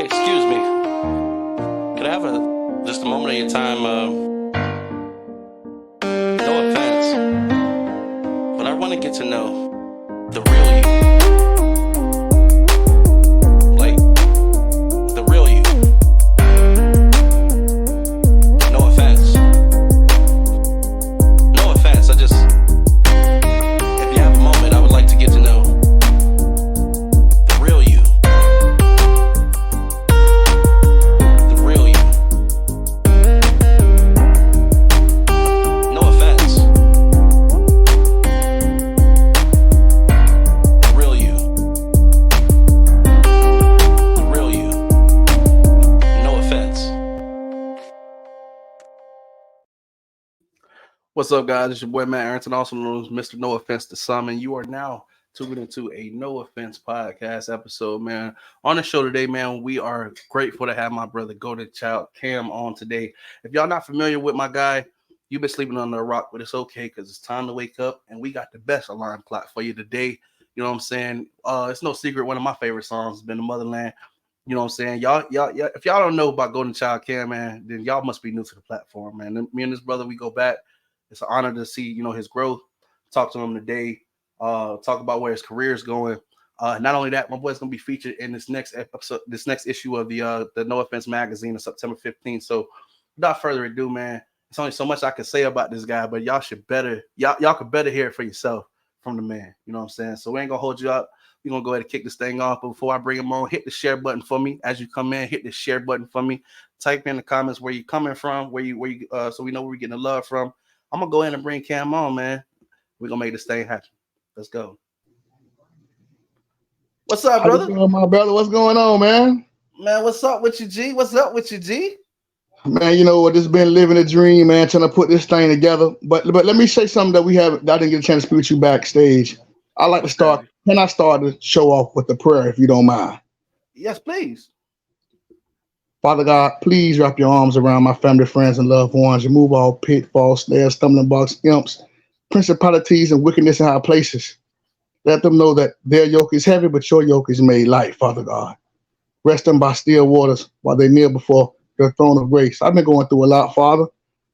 Excuse me. Could I have just a moment of your time? No offense, but I want to get to know the real you. Like, the real you. No offense. No offense. If you have a moment, I would like to get to know the real you. The real you. No offense. The real you. The real you. No offense. What's up, guys? It's your boy Matt Arrington, also known as Mr. No Offense to Some, and you are now tuned into a No Offense podcast episode, man. On the show today, man, we are grateful to have my brother Goldenchild Cam on today. If y'all not familiar with my guy, you've been sleeping under a rock, but it's okay because it's time to wake up, and we got the best alarm clock for you today. You know what I'm saying? It's no secret. One of my favorite songs has been The Motherland. You know what I'm saying? Y'all, if y'all don't know about Goldenchild Cam, man, then y'all must be new to the platform, man. Me and this brother, we go back. It's an honor to see, his growth. Talk to him today. Talk about where his career is going. Not only that, my boy's gonna be featured in this next episode, this next issue of the No Offense magazine on September 15th. So, without further ado, man, it's only so much I can say about this guy, but y'all could better hear it for yourself from the man. You know what I'm saying? So we ain't gonna hold you up. We're gonna go ahead and kick this thing off. But before I bring him on, hit the share button for me as you come in. Hit the share button for me. Type in the comments where you're coming from, where you so we know where we're getting the love from. I'm gonna go ahead and bring Cam on, man. We're gonna make this thing happen. Let's go. What's up, brother? How you doing, my brother? What's going on, man? Man, what's up with you, G? What's up with you, G? Man, you know what? Just been living a dream, man, trying to put this thing together. But let me say something that I didn't get a chance to speak with you backstage. I like to start. Can I start the show off with a prayer, if you don't mind? Yes, please. Father God, please wrap your arms around my family, friends, and loved ones. Remove all pitfalls, snares, stumbling blocks, imps, principalities, and wickedness in high places. Let them know that their yoke is heavy, but your yoke is made light, Father God. Rest them by still waters while they kneel before your throne of grace. I've been going through a lot, Father,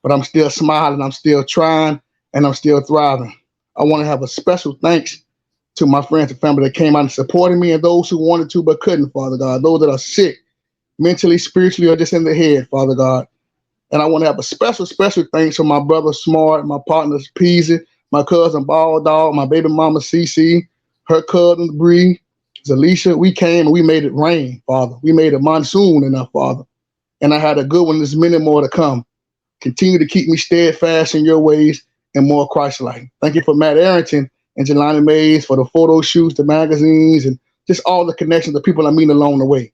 but I'm still smiling, I'm still trying, and I'm still thriving. I want to have a special thanks to my friends and family that came out and supported me, and those who wanted to but couldn't, Father God. Those that are sick, mentally, spiritually, or just in the head, Father God. And I want to have a special thanks for my brother Smart, my partners Peasy, my cousin Ball Dog, my baby mama Cece, her cousin Bree, Zalisha. We came and we made it rain, Father. We made a monsoon enough, Father. And I had a good one. There's many more to come. Continue to keep me steadfast in your ways and more Christ-like. Thank you for Matt Arrington and Jelani Mays for the photo shoots, the magazines, and just all the connections, the people I meet along the way.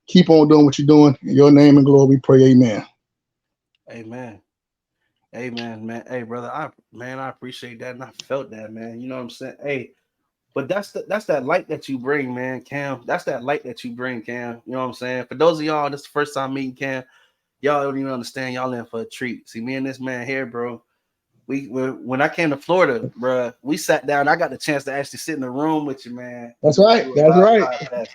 Keep on doing what you're doing. In your name and glory, we pray. Amen. Amen. Amen, man. Hey, brother, I appreciate that, and I felt that, man. You know what I'm saying? Hey, but that's that light that you bring, man, Cam. That's that light that you bring, Cam. You know what I'm saying? For those of y'all, this is the first time meeting Cam. Y'all don't even understand. Y'all in for a treat. See, me and this man here, bro. When I came to Florida, bro, we sat down. I got the chance to actually sit in the room with you, man. That's right. That's right.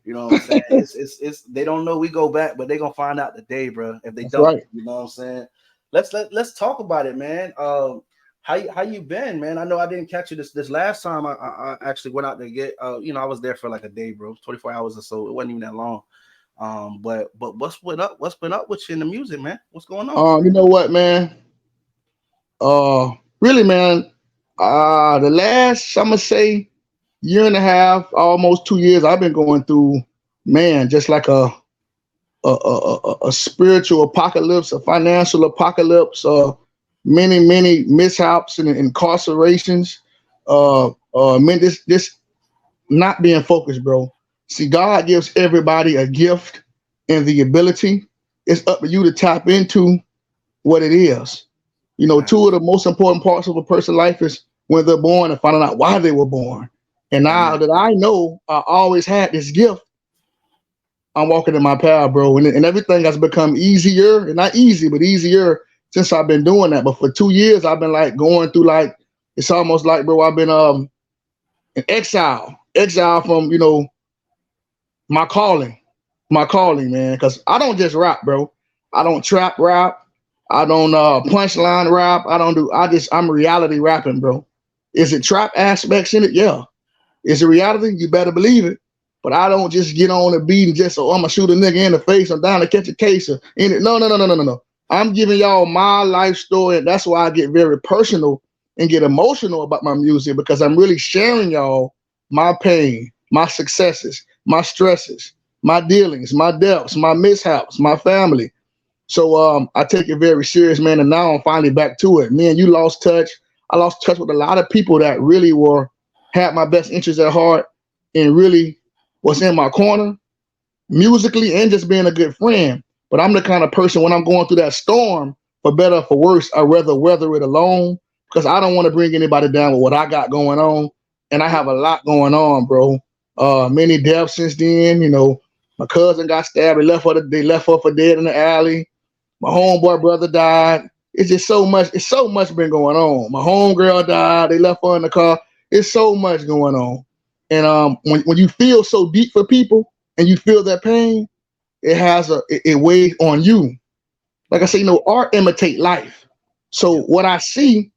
You know what I'm saying? It's they don't know we go back, but they're gonna find out today, bro. If they That's don't, right. You know what I'm saying? Let's talk about it, man. How you been, man? I know I didn't catch you this last time. I actually went out to get I was there for like a day, bro, 24 hours or so. It wasn't even that long. But what's been up with you in the music, man? What's going on? You know what, man? Really, man. The last, I'm gonna say, year and a half, almost 2 years, I've been going through, man, just like a spiritual apocalypse, a financial apocalypse, many mishaps and incarcerations. Man, this not being focused, bro. See, God gives everybody a gift and the ability. It's up to you to tap into what it is. You know, two of the most important parts of a person's life is when they're born and finding out why they were born. And now that I know I always had this gift, I'm walking in my path, bro. And everything has become easier, and not easy, but easier since I've been doing that. But for 2 years, I've been like going through like, it's almost like, bro, I've been in exile from, my calling. my calling, man. Because I don't just rap, bro. I don't trap rap. I don't punchline rap. I don't do. I'm reality rapping, bro. Is it trap aspects in it? Yeah. Is it reality? You better believe it. But I don't just get on the beat and just I'm gonna shoot a nigga in the face. I'm down to catch a case of in it. No. I'm giving y'all my life story, and that's why I get very personal and get emotional about my music because I'm really sharing y'all my pain, my successes, my stresses, my dealings, my depths, my mishaps, my family. So I take it very serious, man. And now I'm finally back to it. Me and you lost touch. I lost touch with a lot of people that really had my best interests at heart and really was in my corner musically and just being a good friend. But I'm the kind of person when I'm going through that storm, for better or for worse, I'd rather weather it alone because I don't want to bring anybody down with what I got going on. And I have a lot going on, bro. Many deaths since then. You know, my cousin got stabbed. They left her for dead in the alley. My homeboy brother died. It's just so much. It's so much been going on. My homegirl died. They left her in the car. It's so much going on. And when you feel so deep for people and you feel that pain, it weighs on you. Like I say, art imitate life. So what I see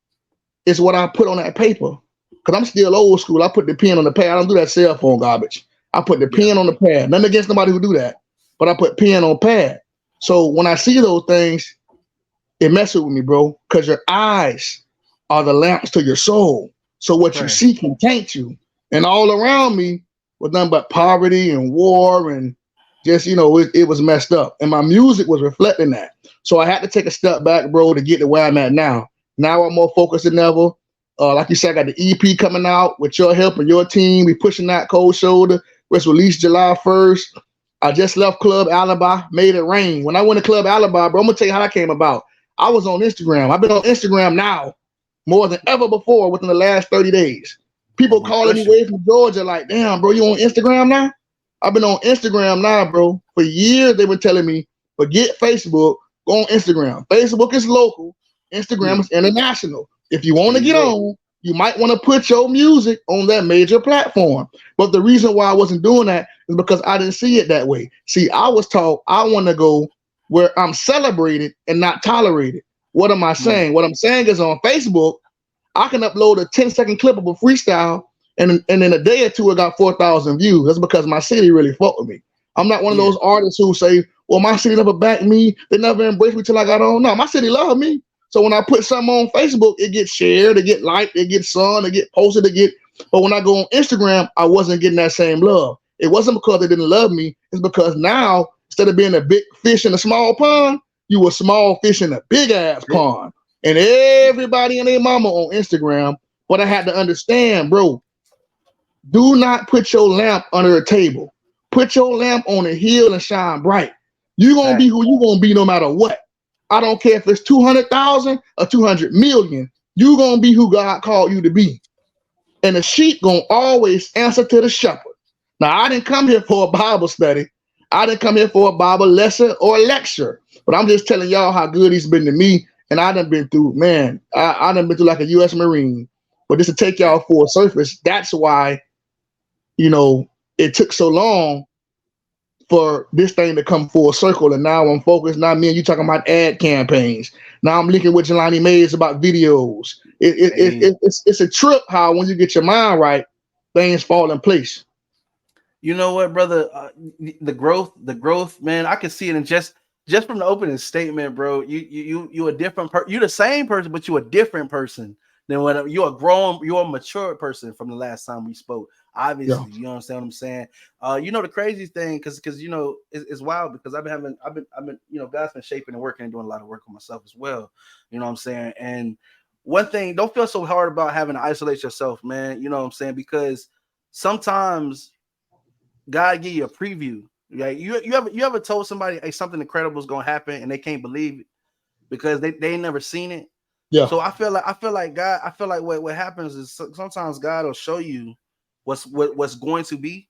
is what I put on that paper. Cause I'm still old school. I put the pen on the pad. I don't do that cell phone garbage. I put the pen on the pad. Nothing against nobody who do that, but I put pen on pad. So when I see those things, it messes with me, bro. Cause your eyes are the lamps to your soul. So what you see can taint you. And all around me was nothing but poverty and war and just, it was messed up. And my music was reflecting that. So I had to take a step back, bro, to get to where I'm at now. Now I'm more focused than ever. Like you said, I got the EP coming out with your help and your team. We pushing that Cold Shoulder, which released July 1st. I just left Club Alibi, made it rain. When I went to Club Alibi, bro, I'm going to tell you how that came about. I was on Instagram. I've been on Instagram now more than ever before within the last 30 days. People calling me away from Georgia like, damn, bro, you on Instagram now? I've been on Instagram now, bro. For years, they've been telling me, forget Facebook, go on Instagram. Facebook is local. Instagram is international. If you want to get on, you might want to put your music on that major platform. But the reason why I wasn't doing that is because I didn't see it that way. See, I was taught I want to go where I'm celebrated and not tolerated. What am I saying? What I'm saying is on Facebook, I can upload a 10-second clip of a freestyle, and in a day or two, it got 4,000 views. That's because my city really fucked with me. I'm not one of those artists who say, well, my city never backed me. They never embraced me till I got on. No, my city loved me. So when I put something on Facebook, it gets shared, it get liked, it gets sung, it get posted, but when I go on Instagram, I wasn't getting that same love. It wasn't because they didn't love me. It's because now, instead of being a big fish in a small pond, you were small fish in a big ass pond. And everybody and their mama on Instagram. But I had to understand, bro, do not put your lamp under a table. Put your lamp on a hill and shine bright. You're going to be who you're going to be no matter what. I don't care if it's 200,000 or 200 million. You're going to be who God called you to be. And the sheep going to always answer to the shepherd. Now, I didn't come here for a Bible study. I didn't come here for a Bible lesson or a lecture. But I'm just telling y'all how good he's been to me. And I done been through, man, I done been through like a U.S. Marine. But just to take y'all for a surface, that's why, it took so long for this thing to come full circle. And now I'm focused. Now me and you talking about ad campaigns. Now I'm linking with Jelani Mays about videos. It's a trip how when you get your mind right, things fall in place. You know what, brother? The growth, man. I can see it in just from the opening statement, bro. You a different person. You're the same person, but you're a different person than when you're a mature person from the last time we spoke. Obviously, you understand what I'm saying? The crazy thing, because it's wild because I've been God's been shaping and working and doing a lot of work on myself as well. You know what I'm saying? And one thing, don't feel so hard about having to isolate yourself, man. You know what I'm saying? Because sometimes God give you a preview. Right? You ever told somebody, hey, something incredible is gonna happen and they can't believe it because they ain't never seen it. Yeah. So I feel like God, what happens is sometimes God will show you what's going to be,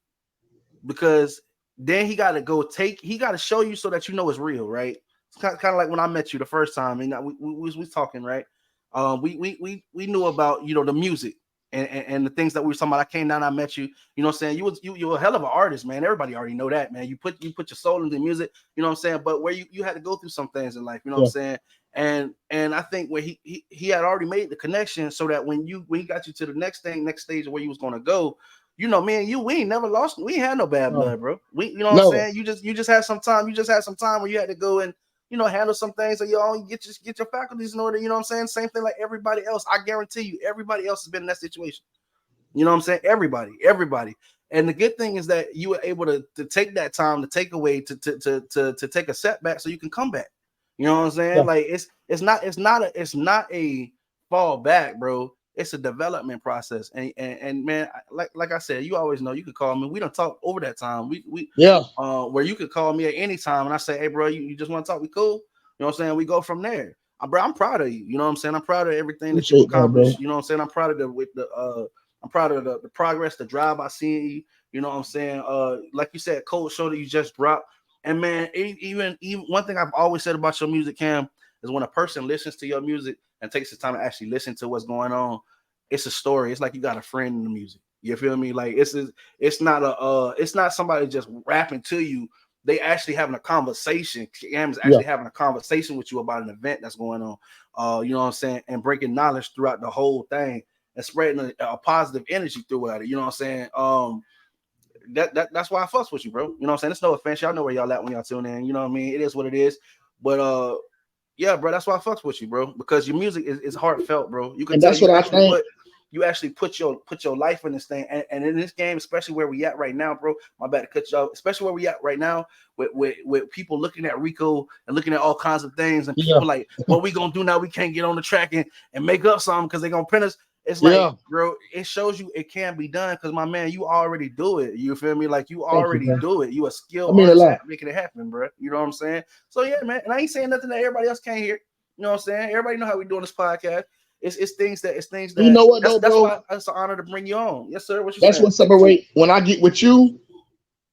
because then he got to show you so that you know it's real, right? It's kind of like when I met you the first time and we was talking, right? We knew about the music, and the things that we were talking about. I came down, I met you. You know what I'm saying? You were a hell of an artist, man. Everybody already know that, man. You put your soul into music. You know what I'm saying? But where you had to go through some things in life. You know what I'm saying? And I think where he had already made the connection so that when he got you to the next stage of where you was gonna go. You know, me and you, we ain't never lost. We ain't had no bad blood, bro. You know what I'm saying? You just had some time. You just had some time where you had to go and, you know, handle some things so you get your faculties in order. You know what I'm saying? Same thing like everybody else. I guarantee you, everybody else has been in that situation. You know what I'm saying? Everybody. And the good thing is that you were able to take that time to take away to take a setback so you can come back. You know what I'm saying? Yeah. Like it's not a fall back, bro. It's a development process, and man, like I said, you always know you could call me. We don't talk over that time. Where you could call me at any time, and I say, hey, bro, you just want to talk? We cool? You know what I'm saying? We go from there. Bro, I'm proud of you. You know what I'm saying? I'm proud of everything that you accomplished. You know what I'm saying? I'm proud of the progress, the drive I see you. You know what I'm saying? Like you said, Cold Show that you just dropped, and man, even one thing I've always said about your music, Cam, is when a person listens to your music and takes the time to actually listen to what's going on, it's a story. It's like you got a friend in the music. You feel me? Like it's not somebody just rapping to you. They actually having a conversation. Cam is actually having a conversation with you about an event that's going on. You know what I'm saying? And breaking knowledge throughout the whole thing and spreading a positive energy throughout it. You know what I'm saying? That's why I fuss with you, bro. You know what I'm saying? It's no offense. Y'all know where y'all at when y'all tune in. You know what I mean? It is what it is. But yeah, bro, that's why I fucks with you, bro, because your music is heartfelt, bro. You can tell you actually put your life in this thing, and in this game, especially where we at right now, bro. My bad to cut you off. Especially where we at right now, with people looking at Rico and looking at all kinds of things, and people like, what we gonna do now? We can't get on the track and make up something because they're gonna print us. It's like, bro, it shows you it can be done because, my man, you already do it. You feel me? Like you already do it. You a skilled artist at making it happen, bro. You know what I'm saying? So yeah, man. And I ain't saying nothing that everybody else can't hear. You know what I'm saying? Everybody know how we doing this podcast. It's things that you know what though, that's bro? why it's an honor to bring you on. Yes, sir. What you that's saying? what separate when I get with you,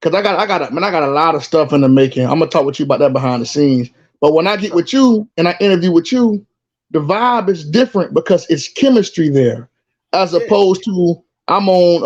because I got a lot of stuff in the making. I'm gonna talk with you about that behind the scenes. But when I get with you and I interview with you, the vibe is different because it's chemistry there, as opposed to I'm on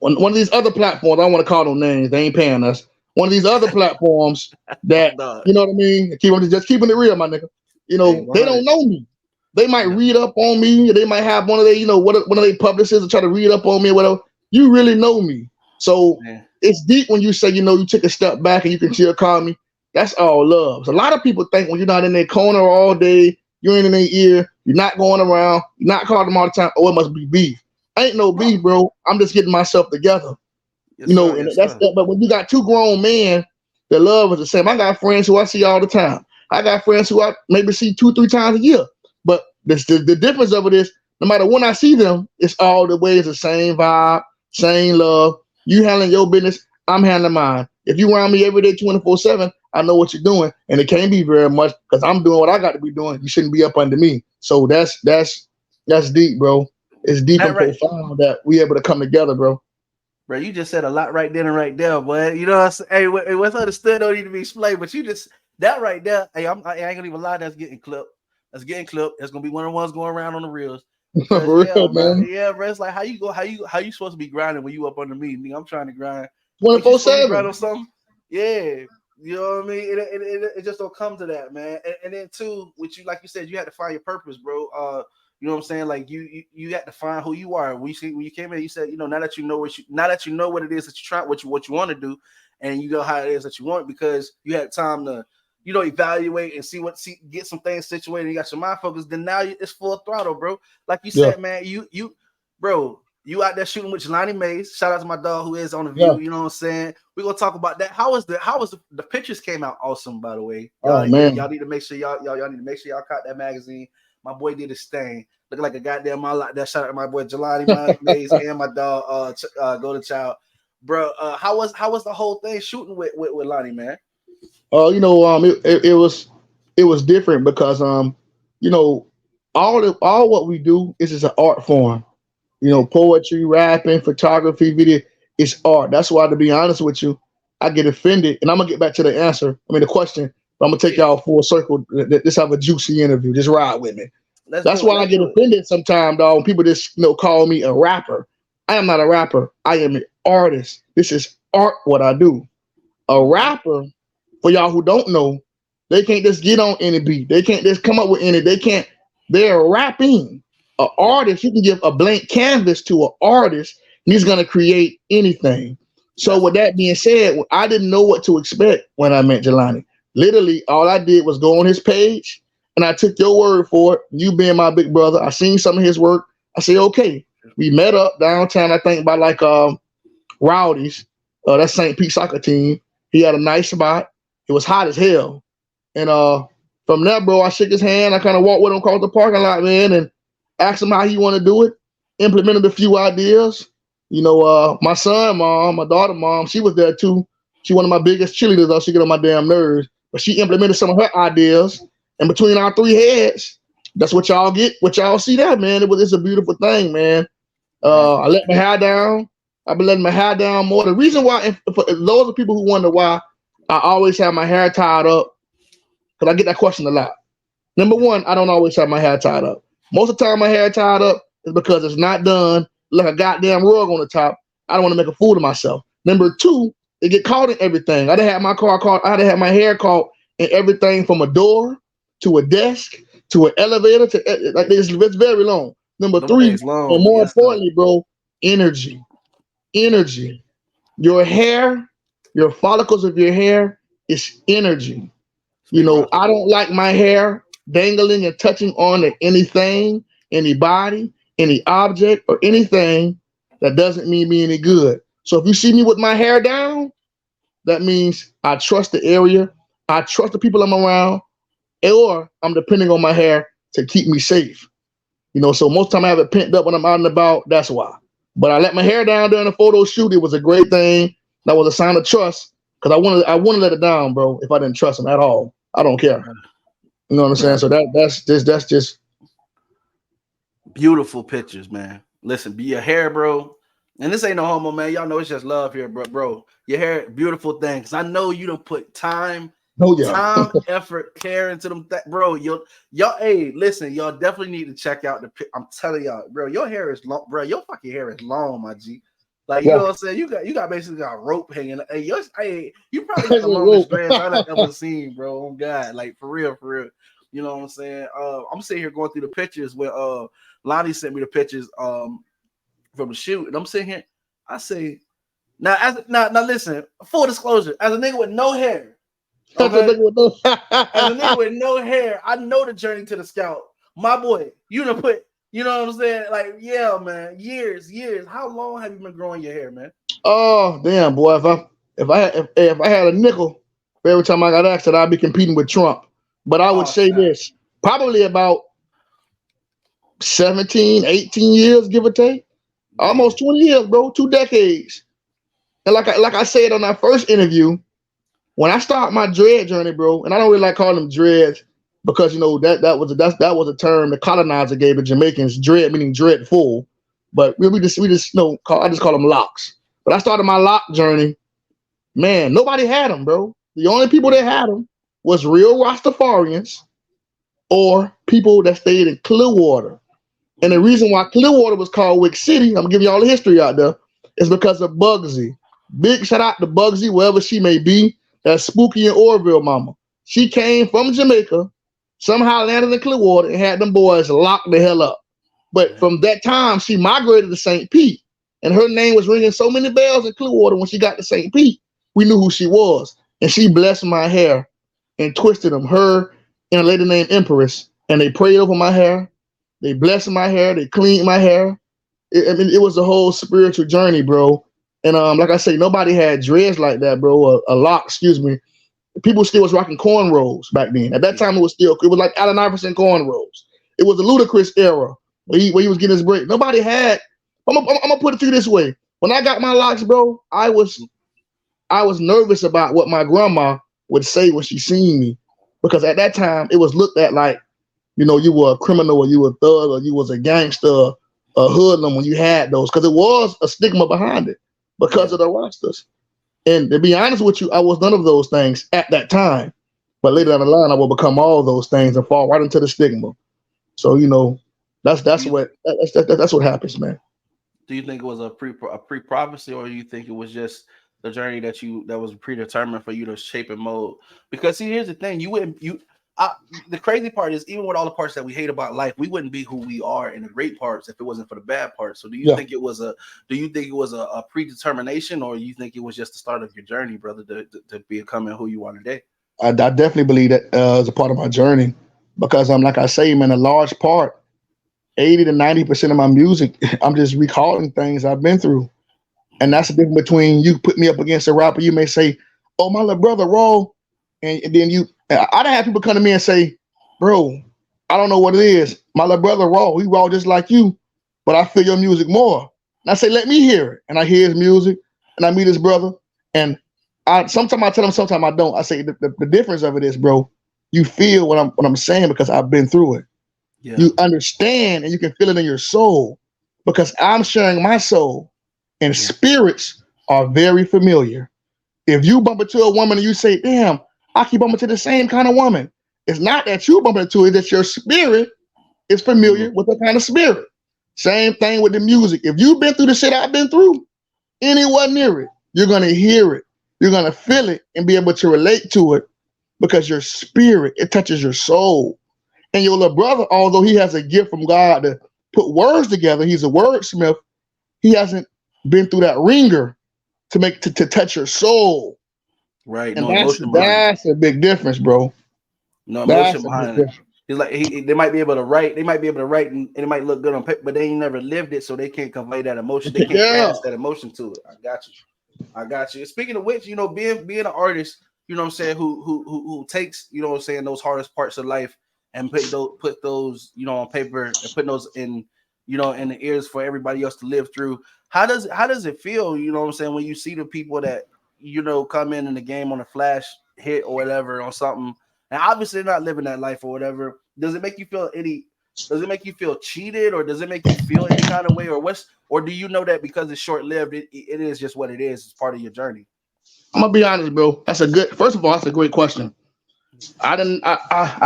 one of these other platforms. I don't want to call them names. They ain't paying us. One of these other platforms that you know what I mean. Just keeping it real, my nigga. You know, they don't know me. They might read up on me. They might have one of their, one of their publicists to try to read up on me or whatever. You really know me. So it's deep when you say, you took a step back and you can still call me. That's all love. So a lot of people think when you're not in their corner all day, you ain't in their ear, you're not going around, you're not calling them all the time, it must be beef. Ain't no beef, bro. I'm just getting myself together. But when you got two grown men, the love is the same. I got friends who I see all the time. I got friends who I maybe see 2-3 times a year. But the difference of it is, no matter when I see them, it's all the way. It's the same vibe, same love. You handling your business, I'm handling mine. If you around me every day 24/7, I know what you're doing. And it can't be very much because I'm doing what I got to be doing. You shouldn't be up under me. So that's deep, bro. It's deep and profound that we able to come together, bro. Bro, you just said a lot right then and right there, boy. You know what I'm saying? Hey, what's understood don't need to be explained, but you just, that right there, I ain't gonna even lie, that's getting clipped. That's gonna be one of the ones going around on the reels. For real, man. Yeah, bro. It's like how you supposed to be grinding when you up under me? I'm trying to grind 24/7. Grind on something. Yeah, you know what I mean. It just don't come to that, man. And then too, which you like you said, you had to find your purpose, bro. You know what I'm saying? Like you had to find who you are. When you came in, you said, now that you know what it is that you try, what you want to do, and you know how it is that you want, because you had time to, evaluate and get some things situated. You got your mind focused. Then now it's full throttle, bro. Like you said, man, you out there shooting with Jelani Mays. Shout out to my dog who is on the view. You know what I'm saying? We're gonna talk about that. How was the pictures came out awesome, by the way. Man. Y'all need to make sure y'all need to make sure y'all caught that magazine. My boy did his thing. Looking like a goddamn my lot. That shout out to my boy Jelani Mays and my dog Goldenchild. Bro, how was the whole thing shooting with Lonnie, man? It was different because all what we do is an art form. Poetry, rapping, photography, video, it's art. That's why, to be honest with you, I get offended, and I'm gonna get back to the question. But I'm gonna take y'all full circle. Let's have a juicy interview. Just ride with me. That's why I get offended sometimes, dog. When people just call me a rapper. I am not a rapper. I am an artist. This is art. What I do. A rapper, for y'all who don't know, they can't just get on any beat. They can't just come up with any. They can't. They're rapping. An artist, you can give a blank canvas to an artist, and he's gonna create anything. So with that being said, I didn't know what to expect when I met Jelani. Literally, all I did was go on his page, and I took your word for it. You being my big brother, I seen some of his work. I said, okay. We met up downtown, I think, by like Rowdy's. That's St. Pete soccer team. He had a nice spot. It was hot as hell. And from there, bro, I shook his hand. I kind of walked with him across the parking lot, man, and asked him how he want to do it. Implemented a few ideas. My son mom, my daughter mom, she was there too. She one of my biggest cheerleaders, though. She get on my damn nerves. But she implemented some of her ideas. And between our three heads, that's what y'all get. What y'all see there, man. It's a beautiful thing, man. I let my hair down. I've been letting my hair down more. The reason why, for those are people who wonder why I always have my hair tied up, because I get that question a lot. Number one, I don't always have my hair tied up. Most of the time my hair tied up is because it's not done, like a goddamn rug on the top. I don't want to make a fool of myself. Number two, it get caught in everything. I done had my car caught. I done had my hair caught in everything from a door to a desk to an elevator to like it's very long. Number three, and more importantly, bro, energy. Energy. Your hair, your follicles of your hair is energy. I don't like my hair dangling and touching on to anything, anybody, any object, or anything that doesn't mean me any good. So if you see me with my hair down, that means I trust the area, I trust the people I'm around, or I'm depending on my hair to keep me safe. So most of the time I have it pent up when I'm out and about. That's why. But I let my hair down during the photo shoot. It was a great thing. That was a sign of trust because I wouldn't let it down, bro. If I didn't trust him at all, I don't care. You know what I'm saying? So that's just beautiful pictures, man. Listen, be your hair, bro. And this ain't no homo, man. Y'all know it's just love here, bro. Your hair, beautiful things. I know you don't put time. Time, effort, care into them, bro. Y'all, hey, listen, y'all definitely need to check out the. I'm telling y'all, bro, your hair is long, bro. Your fucking hair is long, my G. Like you know what I'm saying. You got basically got a rope hanging. Hey, you probably got the longest dreads I've ever seen, bro. Oh God, like for real. You know what I'm saying. I'm sitting here going through the pictures where Lonnie sent me the pictures from the shoot, and I'm sitting here. I say, now listen. Full disclosure, as a nigga with no hair. Okay. As a nigga with no hair, I know the journey to the Scout. My boy, you know what I'm saying? Like, yeah, man, years. How long have you been growing your hair, man? Oh, damn, boy. If I had a nickel for every time I got asked that, I'd be competing with Trump. But I would say this, probably about 17, 18 years, give or take. Almost 20 years, bro. 2 decades. And like I said on that first interview, when I started my dread journey, bro, and I don't really like calling them dreads because that was a term the colonizer gave the Jamaicans, dread meaning dreadful, but I just call them locks. But I started my lock journey, man. Nobody had them, bro. The only people that had them was real Rastafarians or people that stayed in Clearwater. And the reason why Clearwater was called Wick City, I'm giving you all the history out there, is because of Bugsy. Big shout out to Bugsy, wherever she may be. That's Spooky and Orville mama. She came from Jamaica, somehow landed in Clearwater and had them boys locked the hell up. But from that time, she migrated to St. Pete. And her name was ringing so many bells in Clearwater when she got to St. Pete. We knew who she was. And she blessed my hair and twisted them. Her and a lady named Empress. And they prayed over my hair. They blessed my hair. They cleaned my hair. It was a whole spiritual journey, bro. And like I say, nobody had dreads like that, bro. A lock, excuse me. People still was rocking cornrows back then. At that time, it was like Allen Iverson cornrows. It was a ludicrous era where he was getting his break. Nobody had. I'm gonna put it to you this way. When I got my locks, bro, I was nervous about what my grandma would say when she seen me, because at that time it was looked at like, you were a criminal or you were a thug or you was a gangster, a hoodlum when you had those, because it was a stigma behind it. Because of the rosters. And to be honest with you, I was none of those things at that time. But later down the line, I will become all those things and fall right into the stigma. So that's Do that's you what that's what happens, man. do you think it was a pre prophecy, or you think it was just the journey that was predetermined for you to shape and mold? Because see, here's the thing: you wouldn't you. I, the crazy part is, even with all the parts that we hate about life, we wouldn't be who we are in the great parts if it wasn't for the bad parts. So, Yeah, do you think it was a predetermination, or you think it was just the start of your journey, brother, to becoming who you are today? I definitely believe that as a part of my journey because like I say, man, a large part, 80 to 90% of my music, I'm just recalling things I've been through. And that's the difference between you put me up against a rapper. You may say, "Oh, my little brother, raw," and then I done have people come to me and say, "Bro, I don't know what it is. My little brother, raw. He raw just like you, but I feel your music more." And I say, "Let me hear it." And I hear his music, and I meet his brother, and sometimes I tell him, sometimes I don't. I say the difference of it is, bro, you feel what I'm saying because I've been through it. Yeah, You understand, and you can feel it in your soul because I'm sharing my soul, and yeah, spirits are very familiar. If you bump into a woman and you say, "Damn, I keep bumping into the same kind of woman," it's not that you bump into it; that your spirit is yeah, familiar with the kind of spirit. Same thing with the music. If you've been through the shit I've been through, anyone near it, you're gonna hear it, you're gonna feel it, and be able to relate to it because your spirit it touches your soul. And your little brother, although he has a gift from God to put words together, he's a wordsmith. He hasn't been through that ringer to touch your soul, right. and No emotion behind it. that's a big difference, bro. No emotion That's a big behind it. difference. He's like they might be able to write. They might be able to write, and it might look good on paper, but they ain't never lived it, so they can't convey that emotion. They can't Yeah, pass that emotion to it. I got you. I got you. Speaking of which, being an artist, you know what I'm saying, who takes, you know what I'm saying, those hardest parts of life and put those, on paper and put those in, in the ears for everybody else to live through. How does it feel, you know what I'm saying, when you see the people that, come in the game on a flash hit or whatever on something, and obviously they're not living that life or whatever. Does it make you feel cheated, or does it make you feel any kind of way, or do you know that because it's short lived, it is just what it is? It's part of your journey. I'm gonna be honest, bro. First of all, that's a great question. I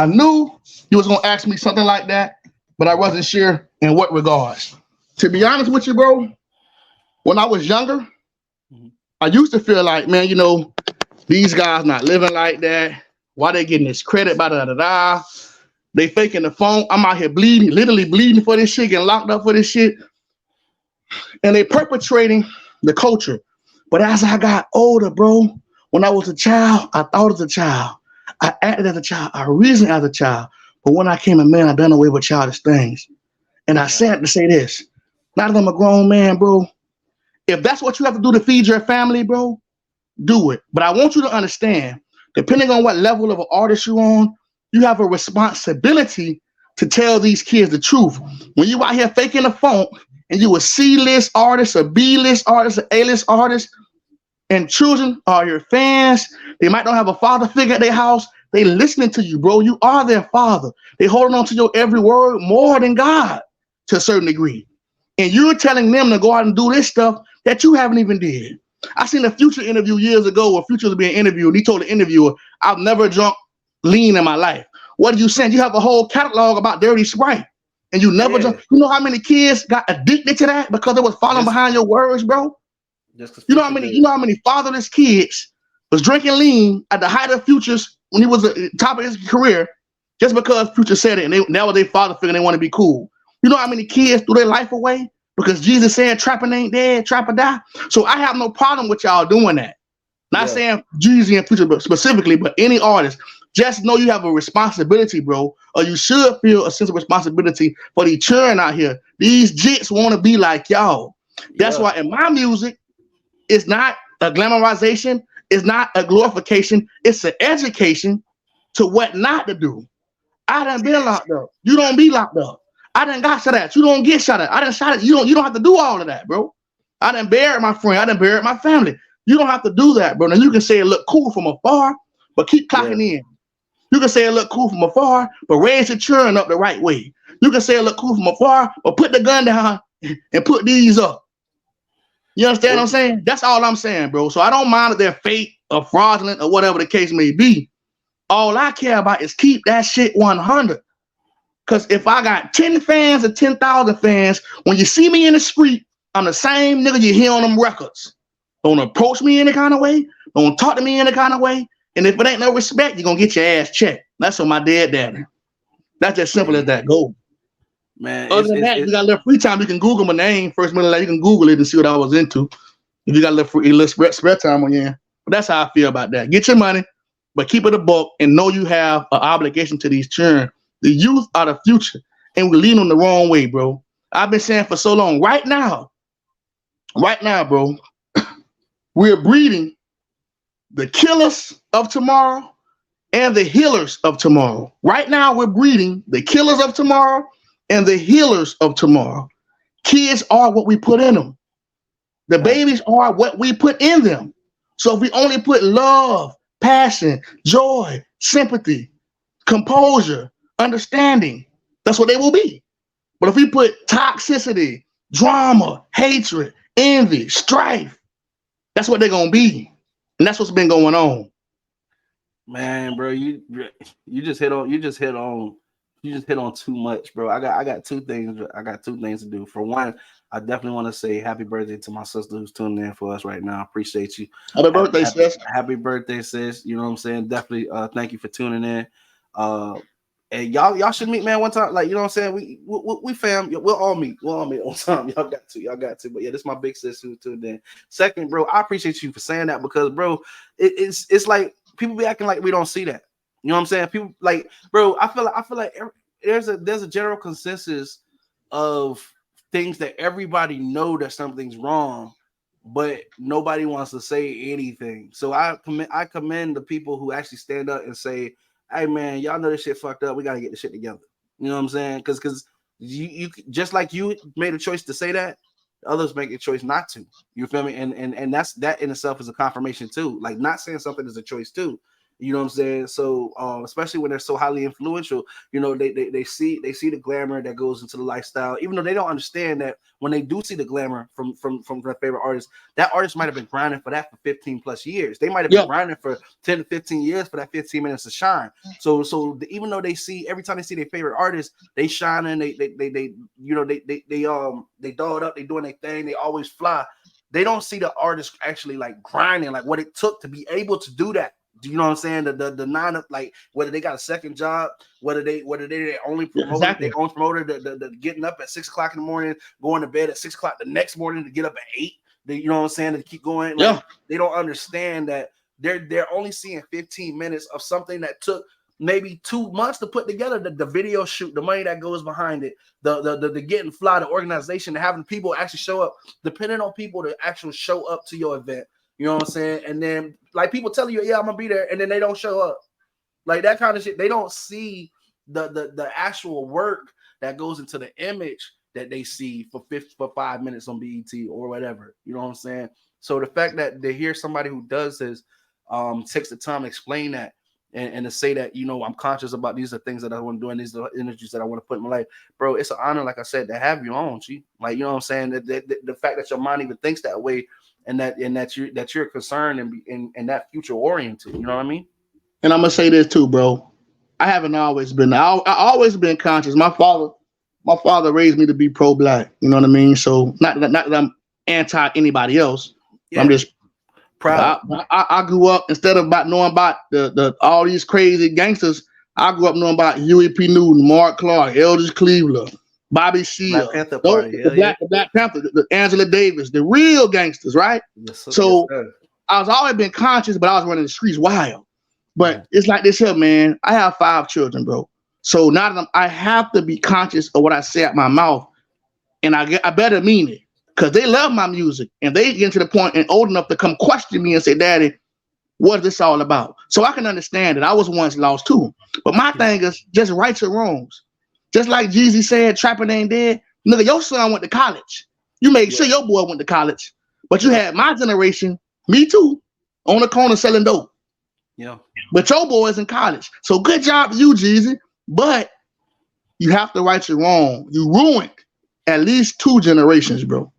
knew you was gonna ask me something like that, but I wasn't sure in what regards. To be honest with you, bro, when I was younger, Mhm. I used to feel like, man, these guys not living like that. Why they getting this credit? Blah, da da da. They faking the phone. I'm out here bleeding, literally bleeding for this shit, getting locked up for this shit, and they perpetrating the culture. But as I got older, bro, when I was a child, I thought as a child, I acted as a child, I reasoned as a child. But when I came a man, I done away with childish things. And I Right. said to say this: now that I'm a grown man, bro, if that's what you have to do to feed your family, bro, do it. But I want you to understand, depending on what level of an artist you're on, you have a responsibility to tell these kids the truth. When you out here faking the funk and you a C-list artist, a B-list artist, an A-list artist, and children are your fans, they might not have a father figure at their house. They listening to you, bro. You are their father. They holding on to your every word more than God to a certain degree. And you're telling them to go out and do this stuff that you haven't even did. I seen a Future interview years ago where Future was being interviewed, and he told the interviewer, "I've never drunk lean in my life." What did you say? You have a whole catalog about dirty Sprite, and you never drunk. Yeah. You know how many kids got addicted to that because they was following Just behind your words, bro? just because You know how Future many? did You it. know how many fatherless kids was drinking lean at the height of Future's when he was at the top of his career, just because Future said it, and that was their father figure. They want to be cool. You know how many kids threw their life away because Jesus said, "Trapping ain't dead, trapper die." So I have no problem with y'all doing that. Not Yeah. saying Jeezy and Future specifically, but any artist. Just know you have a responsibility, bro, or you should feel a sense of responsibility for the children out here. These jits want to be like y'all. That's Yeah. why in my music, it's not a glamorization. It's not a glorification. It's an education to what not to do. I done been locked up. You don't be locked up. I done got shot at. You don't get shot at. I done shot at. You don't have to do all of that, bro. I done buried my friend. I done buried my family. You don't have to do that, bro. Now you can say it look cool from afar, but keep Yeah. clocking in. You can say it look cool from afar, but raise your children up the right way. You can say it look cool from afar, but put the gun down and put these up. You understand what I'm Well, saying? That's all I'm saying, bro. So I don't mind if they're fake or fraudulent or whatever the case may be. All I care about is keep that shit 100. Because if I got 10 fans or 10,000 fans, when you see me in the street, I'm the same nigga you hear on them records. Don't approach me any kind of way. Don't talk to me any kind of way. And if it ain't no respect, you're going to get your ass checked. That's on my dead daddy. That's as simple as that go. Man, Other than that, if you got a little free time, you can Google my name. First minute, you can Google it and see what I was into. If you got a little spare time on you. But that's how I feel about that. Get your money, but keep it a buck and know you have an obligation to these children. The youth are the future, and we lean on the wrong way, bro. I've been saying for so long. Right now, bro, we're breeding the killers of tomorrow and the healers of tomorrow. Right now, we're breeding the killers of tomorrow and the healers of tomorrow. Kids are what we put in them. The babies are what we put in them. So if we only put love, passion, joy, sympathy, composure, understanding, that's what they will be. But if we put toxicity, drama, hatred, envy, strife, that's what they're gonna be. And that's what's been going on. Man, bro, you just hit on too much, bro. I got two things to do. For one, I definitely want to say happy birthday to my sister who's tuning in for us right now. I appreciate you. Happy birthday, sis. Happy birthday, sis. You know what I'm saying? Definitely thank you for tuning in. And y'all should meet, man, one time. Like, you know what I'm saying? We fam, we'll all meet on time. Y'all got to. But yeah, this is my big sis who tuned in. Second, bro, I appreciate you for saying that because, bro, it's like people be acting like we don't see that. You know what I'm saying? People like, bro, I feel like there's a general consensus of things that everybody know that something's wrong, but nobody wants to say anything. So I commend the people who actually stand up and say, hey man, y'all know this shit fucked up. We gotta get this shit together. You know what I'm saying? Because you just like you made a choice to say that, others make a choice not to. You feel me? And that in itself is a confirmation too. Like not saying something is a choice too. You know what I'm saying? So especially when they're so highly influential, you know, they see the glamour that goes into the lifestyle, even though they don't understand that when they do see the glamour from their favorite artist, that artist might have been grinding for that for 15 plus years. They might have been grinding for 10 to 15 years for that 15 minutes of shine. So even though they see every time they see their favorite artist, they shining, they dolled up, they doing their thing, they always fly. They don't see the artist actually like grinding, like what it took to be able to do that. You know what I'm saying? The nine of like whether they got a second job, whether they only promoter, they own promoter, the getting up at 6 o'clock in the morning, going to bed at 6 o'clock the next morning to get up at 8. You know what I'm saying? To keep going. Like, they don't understand that they're only seeing 15 minutes of something that took maybe 2 months to put together. The video shoot, the money that goes behind it, the getting fly, the organization, having people actually show up, depending on people to actually show up to your event. You know what I'm saying? And then like people telling you, yeah, I'm gonna be there, and then they don't show up. Like that kind of shit. They don't see the actual work that goes into the image that they see for 5 minutes on BET or whatever. You know what I'm saying? So the fact that they hear somebody who does this takes the time to explain that and to say that, you know, I'm conscious about these are things that I want to do and these are the energies that I want to put in my life, bro. It's an honor, like I said, to have you on, G. Like, you know what I'm saying? The fact that your mind even thinks that way. And that you're concerned and that future oriented, you know what I mean? And I'm gonna say this too, bro. I always been conscious. My father raised me to be pro-black. You know what I mean? So not that I'm anti anybody else. Yeah. I'm just proud. I grew up instead of knowing about the all these crazy gangsters. I grew up knowing about Huey P. Newton, Mark Clark, Eldridge Cleveland, Bobby Seale, the Black Panther, the Angela Davis, the real gangsters, right? Yes, so I was always been conscious, but I was running the streets wild. But it's like this here, man. I have 5 children, bro. So now that I have to be conscious of what I say out my mouth, and I better mean it, because they love my music, and they get to the point and old enough to come question me and say, "Daddy, what is this all about?" So I can understand that I was once lost too. But my thing is just rights or wrongs. Just like Jeezy said, trapping ain't dead. Nigga, your son went to college. You made sure your boy went to college. But you had my generation, me too, on the corner selling dope. Yeah. But your boy's in college. So good job to you, Jeezy. But you have to right your wrong. You ruined at least 2 generations, bro.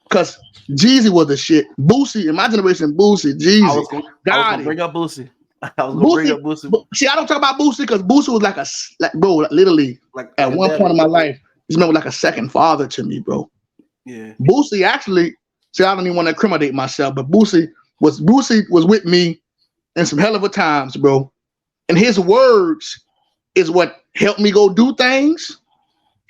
Because Jeezy was the shit. Boosie, in my generation, Boosie, Jeezy. I was gonna bring up Boosie. I was gonna bring up Boosie. See, I don't talk about Boosie because Boosie was literally at one point in my life, he's been like a second father to me, bro. Yeah. Boosie actually, see, I don't even want to incriminate myself, but Boosie was with me in some hell of a times, bro. And his words is what helped me go do things,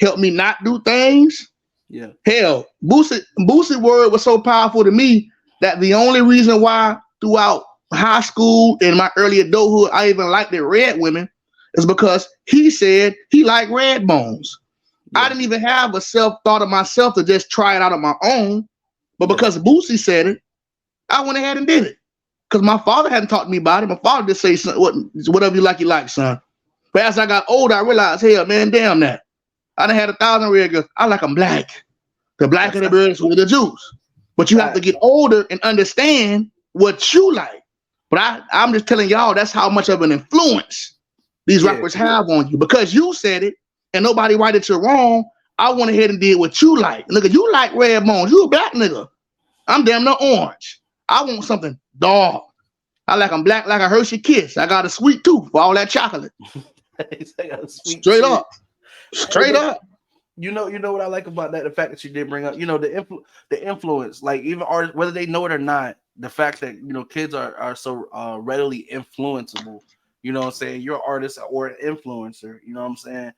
helped me not do things. Yeah. Hell, Boosie word was so powerful to me that the only reason why throughout high school and my early adulthood I even liked the red women is because he said he liked red bones. Yeah. I didn't even have a self-thought of myself to just try it out on my own. But because Boosie said it, I went ahead and did it. Because my father hadn't taught me about it. My father just say, son, whatever you like, son. But as I got older, I realized, hell, man, damn that. I done had 1,000 red girls. I like them black. The black of the birds with the juice. But you have to get older and understand what you like. But I'm just telling y'all, that's how much of an influence these rappers have on you. Because you said it and nobody righted you wrong, I went ahead and did what you like. Nigga, you like red bones. You a black nigga. I'm damn near orange. I want something dark. I like them black like a Hershey Kiss. I got a sweet tooth for all that chocolate. Straight up. Straight up. You know what I like about that? The fact that you did bring up, the influence, like even artists, whether they know it or not, the fact that, kids are so readily influenceable. You know what I'm saying? You're an artist or an influencer. You know what I'm saying?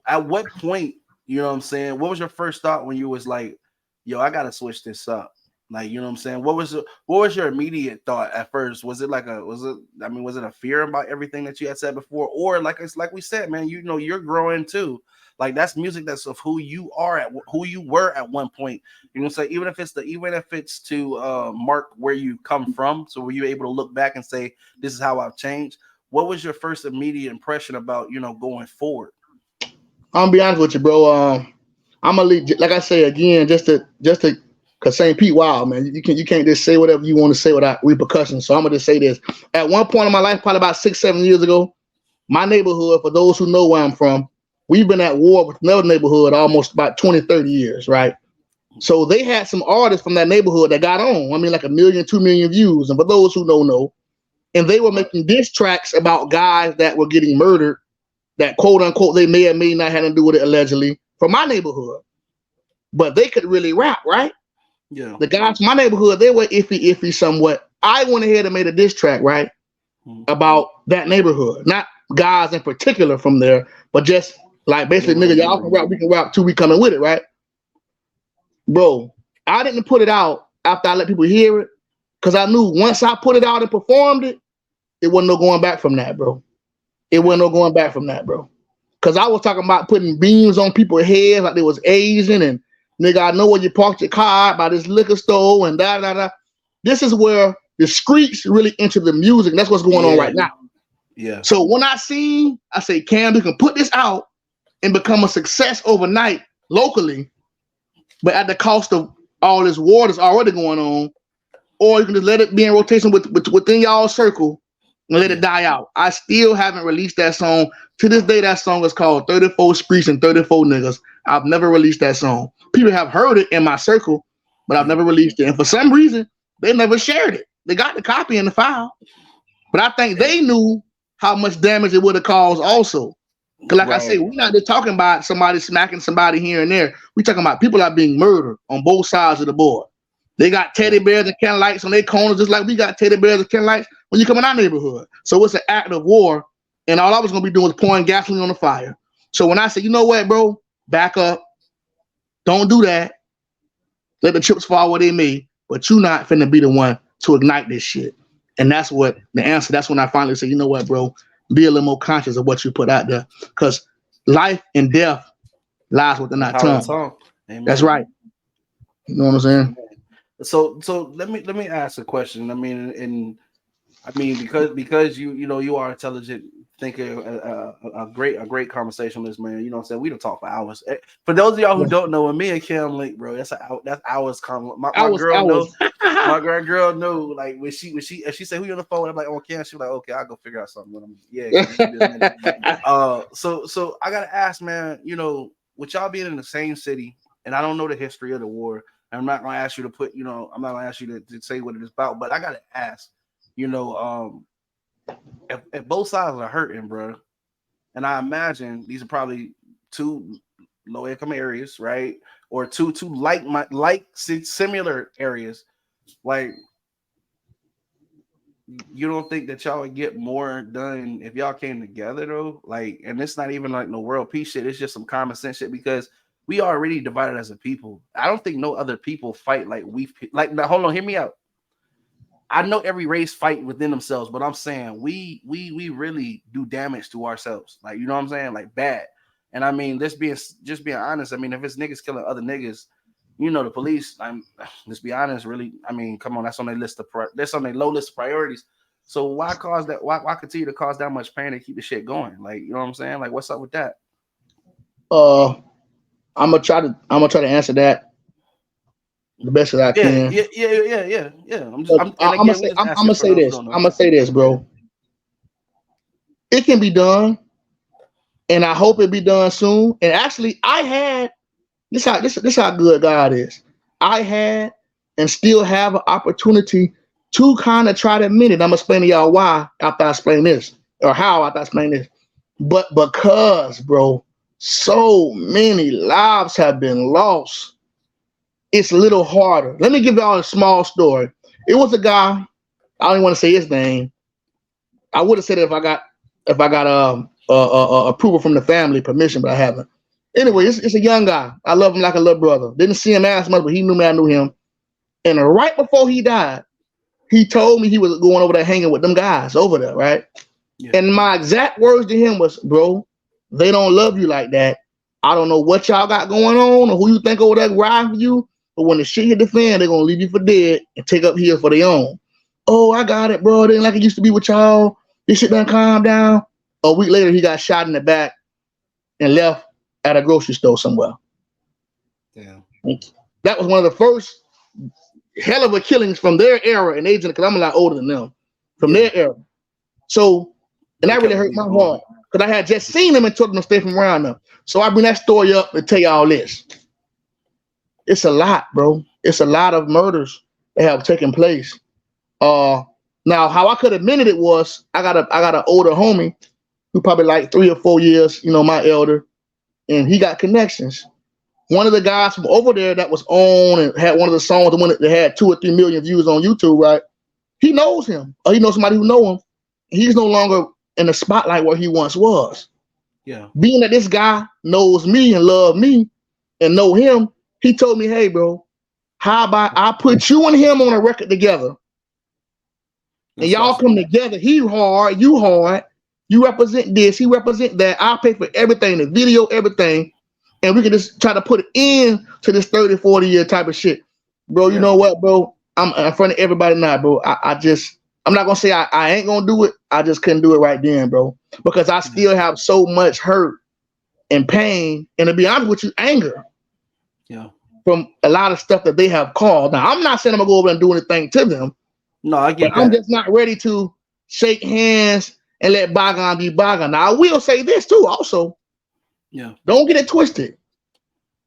At what point, you know what I'm saying? What was your first thought when you was like, yo, I got to switch this up? Like, you know what I'm saying? What was your immediate thought at first? Was it a fear about everything that you had said before? Or like we said, man, you're growing too. Like that's music that's of who you are who you were at one point. You know what I'm saying? Even if it's to mark where you come from. So were you able to look back and say, this is how I've changed? What was your first immediate impression about, going forward? I'm gonna be honest with you, bro. I'm gonna leave, like I say again, just to cause St. Pete, wow, man, you can't just say whatever you want to say without repercussions. So I'm gonna just say this. At one point in my life, probably about 6-7 years ago, my neighborhood, for those who know where I'm from, we've been at war with another neighborhood almost about 20-30 years, right? So they had some artists from that neighborhood that got on. I mean, like 1 million, 2 million views. And for those who don't know, and they were making diss tracks about guys that were getting murdered, that quote unquote they may or may not have to do with it allegedly, from my neighborhood. But they could really rap, right? Yeah. The guys from my neighborhood, they were iffy somewhat. I went ahead and made a diss track, right? About that neighborhood. Not guys in particular from there, but just like basically, nigga, y'all can rap, we can rap too, we coming with it, right? Bro, I didn't put it out after I let people hear it, because I knew once I put it out and performed it, it wasn't no going back from that, bro. It wasn't no going back from that, bro. Because I was talking about putting beams on people's heads like they was Asian, and nigga, I know where you parked your car by this liquor store and da. This is where the streets really enter the music, and that's what's going on right now. Yeah. So when I say, Cam, you can put this out and become a success overnight locally, but at the cost of all this war that's already going on, or you can just let it be in rotation within y'all circle and let it die out. I still haven't released that song. To this day, that song is called 34 Streets and 34 Niggas. I've never released that song. People have heard it in my circle, but I've never released it. And for some reason, they never shared it. They got the copy in the file, but I think they knew how much damage it would have caused also. Because like I say, we're not just talking about somebody smacking somebody here and there. We're talking about people are being murdered on both sides of the board. They got teddy bears and can lights on their corners, just like we got teddy bears and can lights when you come in our neighborhood. So it's an act of war, and all I was going to be doing was pouring gasoline on the fire. So when I say, you know what, bro, back up. Don't do that. Let the chips fall where they may, but you're not finna be the one to ignite this shit. And that's what the answer. That's when I finally say, you know what, bro, be a little more conscious of what you put out there, because life and death lies within our tongue. That's right. You know what I'm saying? So let me ask a question. I mean, because you are intelligent thinker, a great conversationalist, man. You know what I'm saying? We don't talk for hours. For those of y'all who don't know, when me and Cam link, bro, that's hours. My girl knows. My girl know. Like when she say who you on the phone, I'm like, oh, Cam. She like, okay, I'll go figure out something with him. Yeah. So I gotta ask, man. With y'all being in the same city, and I don't know the history of the war. I'm not gonna ask you to I'm not gonna ask you to say what it is about, but I gotta ask, you know, if both sides are hurting, bro, and I imagine these are probably two low income areas, right, or two similar areas, like. You don't think that y'all would get more done if y'all came together though? Like, and it's not even like no world peace shit. It's just some common sense shit because we already divided as a people. I don't think no other people fight like now, hold on, hear me out. I know every race fight within themselves, but I'm saying we really do damage to ourselves. Like, you know what I'm saying? Like bad. And I mean, just being honest. I mean, if it's niggas killing other niggas, you know, the police. Let's be honest. Really, I mean, come on, that's on their list of that's on their low list of priorities. So why cause that? Why continue to cause that much pain and keep the shit going? Like, you know what I'm saying? Like, what's up with that? I'm gonna try to answer that the best that I can. Yeah. I'm gonna say this. I'm gonna say this, bro. It can be done, and I hope it be done soon. And actually, I had this how good God is. I had and still have an opportunity to kind of try to admit it. I'm gonna explain to y'all why after I explain this, or how after I explain this. But because, bro, so many lives have been lost, it's a little harder. Let me give y'all a small story. It was a guy. I don't even want to say his name. I would have said it if I got approval from the family, permission, but I haven't. Anyway, it's a young guy. I love him like a little brother. Didn't see him as much, but he knew me. I knew him. And right before he died, he told me he was going over there hanging with them guys over there, right? Yeah. And my exact words to him was, bro, they don't love you like that. I don't know what y'all got going on or who you think over there riding for you, but when the shit hit the fan, they're going to leave you for dead and take up here for their own. Oh, I got it, bro. It ain't like it used to be with y'all. This shit done calm down. A week later, he got shot in the back and left at a grocery store somewhere. Damn. That was one of the first hell of a killings from their era in age, because I'm a lot older than them, from their era. So, and that really hurt my heart because I had just seen them and told them to stay from around them. So I bring that story up to tell you all this. It's a lot, bro. It's a lot of murders that have taken place. Now, how I could have admitted it was I got an older homie who probably like 3 or 4 years, my elder, and he got connections. One of the guys from over there that was on and had one of the songs, the one that had 2 or 3 million views on YouTube, right? He knows him, or he knows somebody who know him. He's no longer in the spotlight where he once was. Yeah. Being that this guy knows me and love me and know him, he told me, hey, bro, how about I put you and him on a record together? And y'all come together. He hard, you hard. You represent this, he represent that. I'll pay for everything, the video, everything. And we can just try to put it in to this 30, 40 year type of shit. Bro, you know what, bro? I'm in front of everybody now, bro. I'm not going to say I ain't going to do it. I just couldn't do it right then, bro. Because I still have so much hurt and pain. And to be honest with you, anger. Yeah. From a lot of stuff that they have caused. Now, I'm not saying I'm going to go over and do anything to them. No, I get that. I'm just not ready to shake hands and let bygone be bygone. Now, I will say this too, also. Yeah. Don't get it twisted.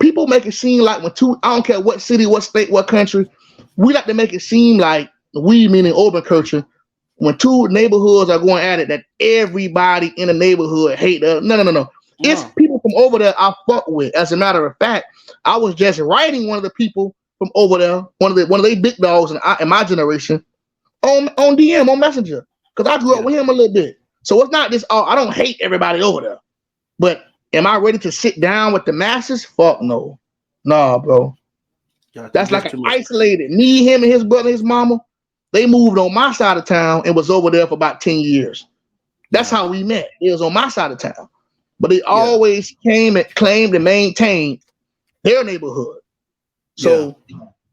People make it seem like I don't care what city, what state, what country, we like to make it seem like we, meaning urban culture, when 2 neighborhoods are going at it, that everybody in the neighborhood hate the other. No. It's people from over there I fuck with. As a matter of fact, I was just writing one of the people from over there, one of they big dogs in my generation, on DM, on Messenger, because I grew up with him a little bit. So it's not this. I don't hate everybody over there, but am I ready to sit down with the masses? Fuck no. Nah, bro. That's like an isolated. Me, him, and his brother, his mama, they moved on my side of town and was over there for about 10 years. That's how we met. It was on my side of town. But they always came and claimed and maintained their neighborhood. So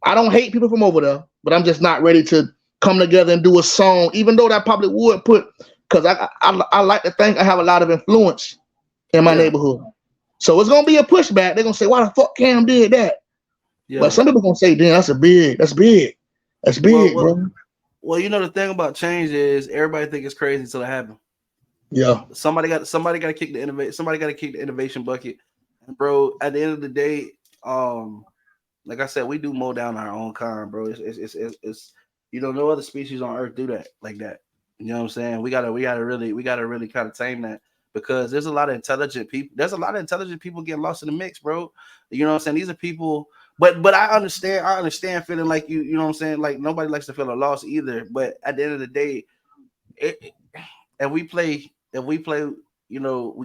I don't hate people from over there, but I'm just not ready to come together and do a song, even though that probably would because I like to think I have a lot of influence in my neighborhood. So it's gonna be a pushback. They're gonna say, why the fuck Cam did that? Yeah. But some people gonna say, damn, that's big, bro. Well, the thing about change is everybody think it's crazy until it happens. Yeah. Somebody got to kick the innovation bucket. And bro, at the end of the day, like I said, we do mow down our own kind, bro. It's No other species on Earth do that like that. You know what I'm saying? We gotta really kind of tame that because there's a lot of intelligent people. There's a lot of intelligent people getting lost in the mix, bro. You know what I'm saying? These are people, but I understand. I understand feeling like you. You know what I'm saying? Like nobody likes to feel a loss either. But at the end of the day, and if we play, we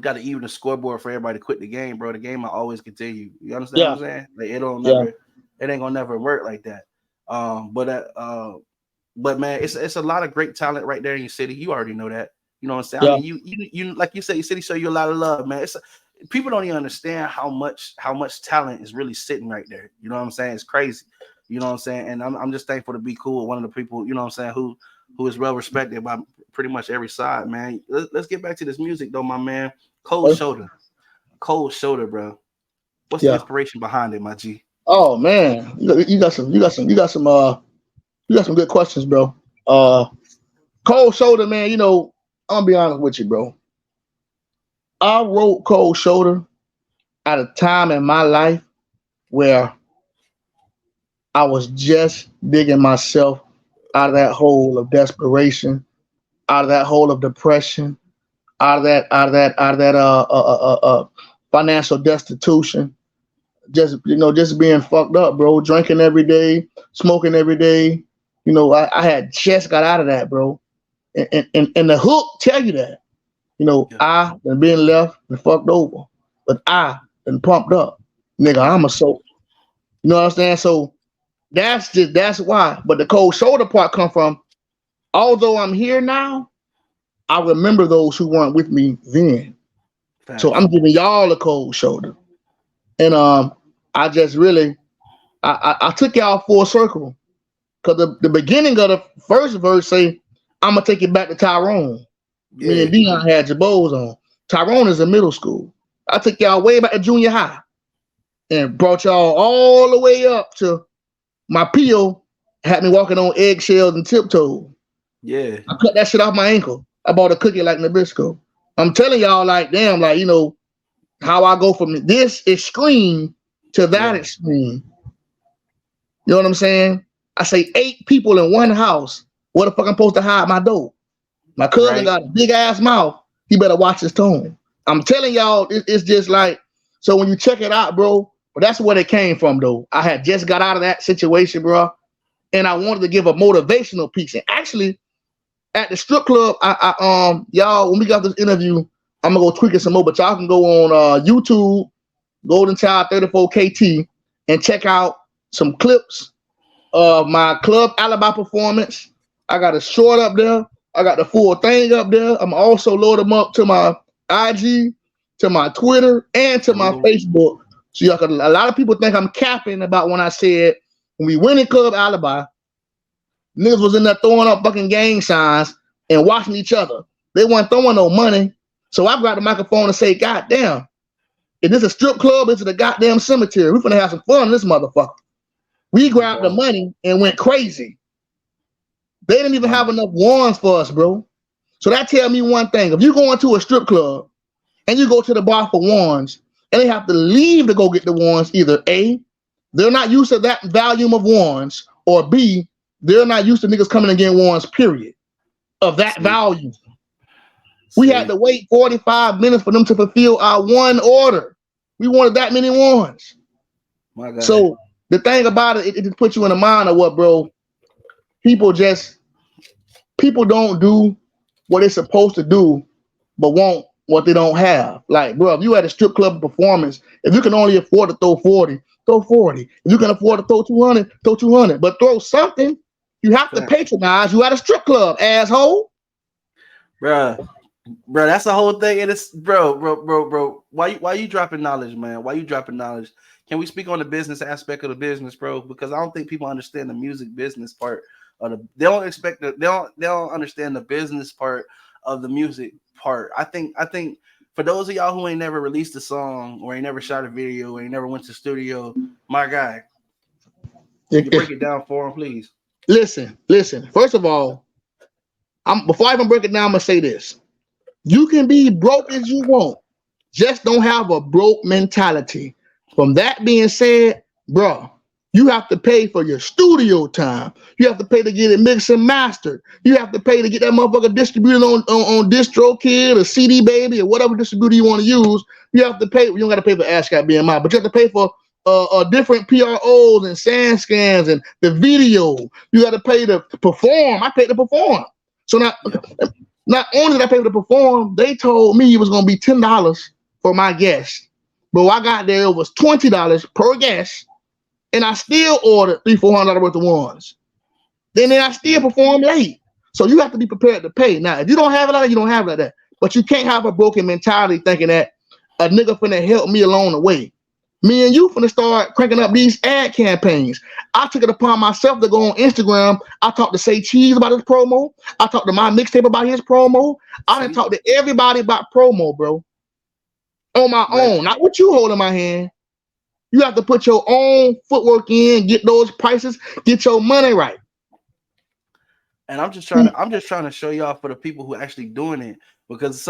got to even the scoreboard for everybody to quit the game, bro. The game will always continue. You understand what Yeah, I'm saying? Like yeah, it ain't gonna never work like that. But man, it's a lot of great talent right there in your city. You already know that. You know what I'm saying? I yeah. mean, you like you said, your city show you a lot of love, man. People don't even understand how much talent is really sitting right there. You know what I'm saying? It's crazy. You know what I'm saying? And I'm just thankful to be cool with one of the people, you know what I'm saying, who is well respected by pretty much every side, man. Let's get back to this music though, my man. Cold shoulder. Cold shoulder, bro. What's the Yeah. inspiration behind it, my G? Oh man, you got some good questions, bro. Cold shoulder, man. I'm gonna be honest with you, bro. I wrote Cold Shoulder at a time in my life where I was just digging myself out of that hole of desperation, out of that hole of depression, out of that financial destitution. Just being fucked up, bro. Drinking every day, smoking every day. I had just got out of that, bro. And the hook tell you that. Yeah. I been being left and fucked over, but I been pumped up, nigga. I'm a soul. You know what I'm saying? So that's why. But the cold shoulder part come from. Although I'm here now, I remember those who weren't with me then. So Facts. I'm giving y'all a cold shoulder, and I just really, I took y'all full circle because the beginning of the first verse say, "I'm gonna take it back to Tyrone." Me Yeah. and Dion had Jabos on. Tyrone is in middle school. I took y'all way back to junior high and brought y'all all the way up to my PO had me walking on eggshells and tiptoe. Yeah. I cut that shit off my ankle. I bought a cookie like Nabisco. I'm telling y'all, like, damn, like, how I go from this extreme to that Yeah. extreme. You know what I'm saying? I say 8 people in one house. Where the fuck I'm supposed to hide my dope? My cousin Right. got a big ass mouth. He better watch his tone. I'm telling y'all, it's just like, so when you check it out, bro, but that's where it came from, though. I had just got out of that situation, bro, and I wanted to give a motivational piece. And actually, at the strip club, y'all, when we got this interview, I'm gonna go tweak it some more, but y'all can go on YouTube, Goldenchild 34 KT, and check out some clips of my Club Alibi performance. I got a short up there. I got the full thing up there. I'm also load them up to my IG, to my Twitter, and to my Facebook. So y'all can, a lot of people think I'm capping about when I said when we went in Club Alibi, niggas was in there throwing up fucking gang signs and watching each other. They weren't throwing no money. So I grabbed the microphone and say, God damn, is this a strip club? Is it a goddamn cemetery? We finna have some fun in this motherfucker. We grabbed the money and went crazy. They didn't even have enough wands for us, bro. So that tell me one thing. If you go into a strip club and you go to the bar for wands and they have to leave to go get the wands, either A, they're not used to that volume of wands, or B, they're not used to niggas coming and getting wands, period, of that volume. We had to wait 45 minutes for them to fulfill our one order. We wanted that many wands. My God. So the thing about it, it puts you in the mind of what, bro, people don't do what they're supposed to do, but want what they don't have. Like, bro, if you at a strip club performance, if you can only afford to throw 40, throw 40. If you can afford to throw 200, throw 200. But throw something. You have to patronize. You at a strip club, asshole. Bro, that's the whole thing. And it's bro. Why you dropping knowledge, man? Why you dropping knowledge? Can we speak on the business aspect of the business, bro? Because I don't think people understand the music business part. They don't understand the business part of the music part. I think for those of y'all who ain't never released a song or ain't never shot a video or ain't never went to the studio, my guy, can you break it down for them, please? Listen. First of all, before I even break it down, I'm gonna say this. You can be broke as you want. Just don't have a broke mentality. From that being said, bro, You have to pay for your studio time. You have to pay to get it mixed and mastered. You have to pay to get that motherfucker distributed on DistroKid or CD Baby or whatever distributor you want to use. You have to pay. You don't got to pay for ASCAP BMI, but you have to pay for different PROs and SAN scans and the video. You got to pay to perform. I paid to perform. So not only did I pay to perform, they told me it was going to be $10 for my guest. But when I got there, it was $20 per guest. And I still ordered $300-400 worth of ones. Then I still perform late. So you have to be prepared to pay. Now, if you don't have it like that, you don't have it like that. But you can't have a broken mentality thinking that a nigga finna help me along the way. Me and you finna start cranking up these ad campaigns. I took it upon myself to go on Instagram. I talked to Say Cheese about his promo. I talked to my mixtape about his promo. I done talked to everybody about promo, bro. On my own. Not what you hold in my hand. You have to put your own footwork in, get those prices, get your money right. And I'm just trying to show y'all for the people who actually doing it, because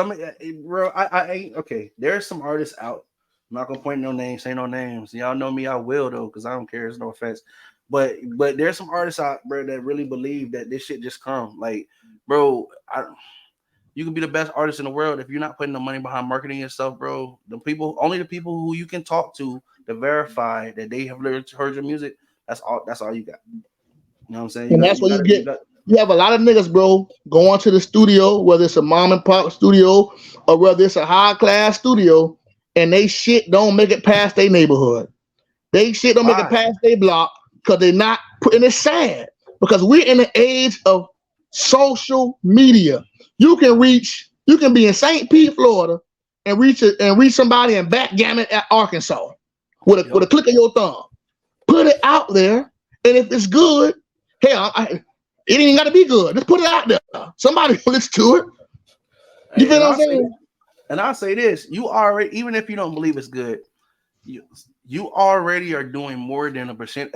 bro, I ain't okay. There's some artists out. I'm not gonna point no names, say no names. Y'all know me, I will though, because I don't care. It's no offense. But there's some artists out, bro, that really believe that this shit just come. Like, bro, you can be the best artist in the world if you're not putting the money behind marketing yourself, bro. Only the people who you can talk to verify that they have heard your music. That's all you got. You know what I'm saying? And that's what you get. You have a lot of niggas, bro, going to the studio, whether it's a mom and pop studio or whether it's a high class studio, and they shit don't make it past their neighborhood. They shit don't make it past their block because they're not putting it. Sad because we're in the age of social media. You can be in St. Pete, Florida, and reach somebody in Backgammon at Arkansas with a click of your thumb. Put it out there, and if it's good, hell, it ain't got to be good. Just put it out there. Somebody will listen to it. You feel what I'm saying? And I'll say this: you already, even if you don't believe it's good, you already are doing more than 1%.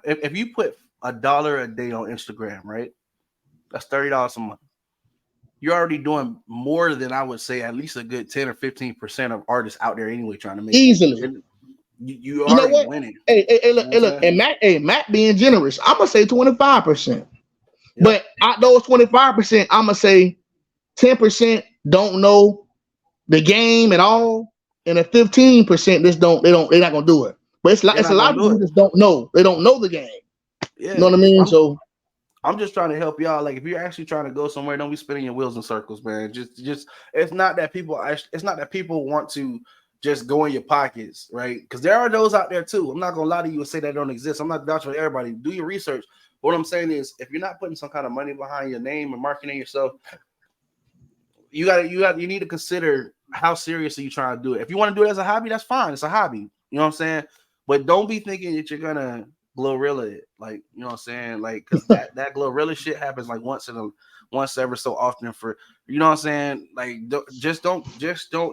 If you put $1 a day on Instagram, right? That's $30 a month. You're already doing more than, I would say, at least a good 10 or 15% of artists out there anyway trying to make easily. You already winning. Hey, look, and Matt being generous, I'm gonna say 25%. Yep. But out those 25%, I'm gonna say 10% don't know the game at all, and the 15% they're not gonna do it. But it's a lot of people just don't know. They don't know the game. Yeah. You know what I mean? So I'm just trying to help y'all. Like, if you're actually trying to go somewhere, don't be spinning your wheels in circles, man. Just it's not that people want to just go in your pockets, right? Because there are those out there too. I'm not gonna lie to you and say that don't exist. I'm not vouching for everybody. Do your research. But what I'm saying is, if you're not putting some kind of money behind your name and marketing yourself, you need to consider how serious are you trying to do it. If you want to do it as a hobby, that's fine. It's a hobby. You know what I'm saying? But don't be thinking that you're gonna Glorilla it, like, you know what I'm saying, like, because that Glorilla shit happens like once ever so often, for, you know what I'm saying, like, just don't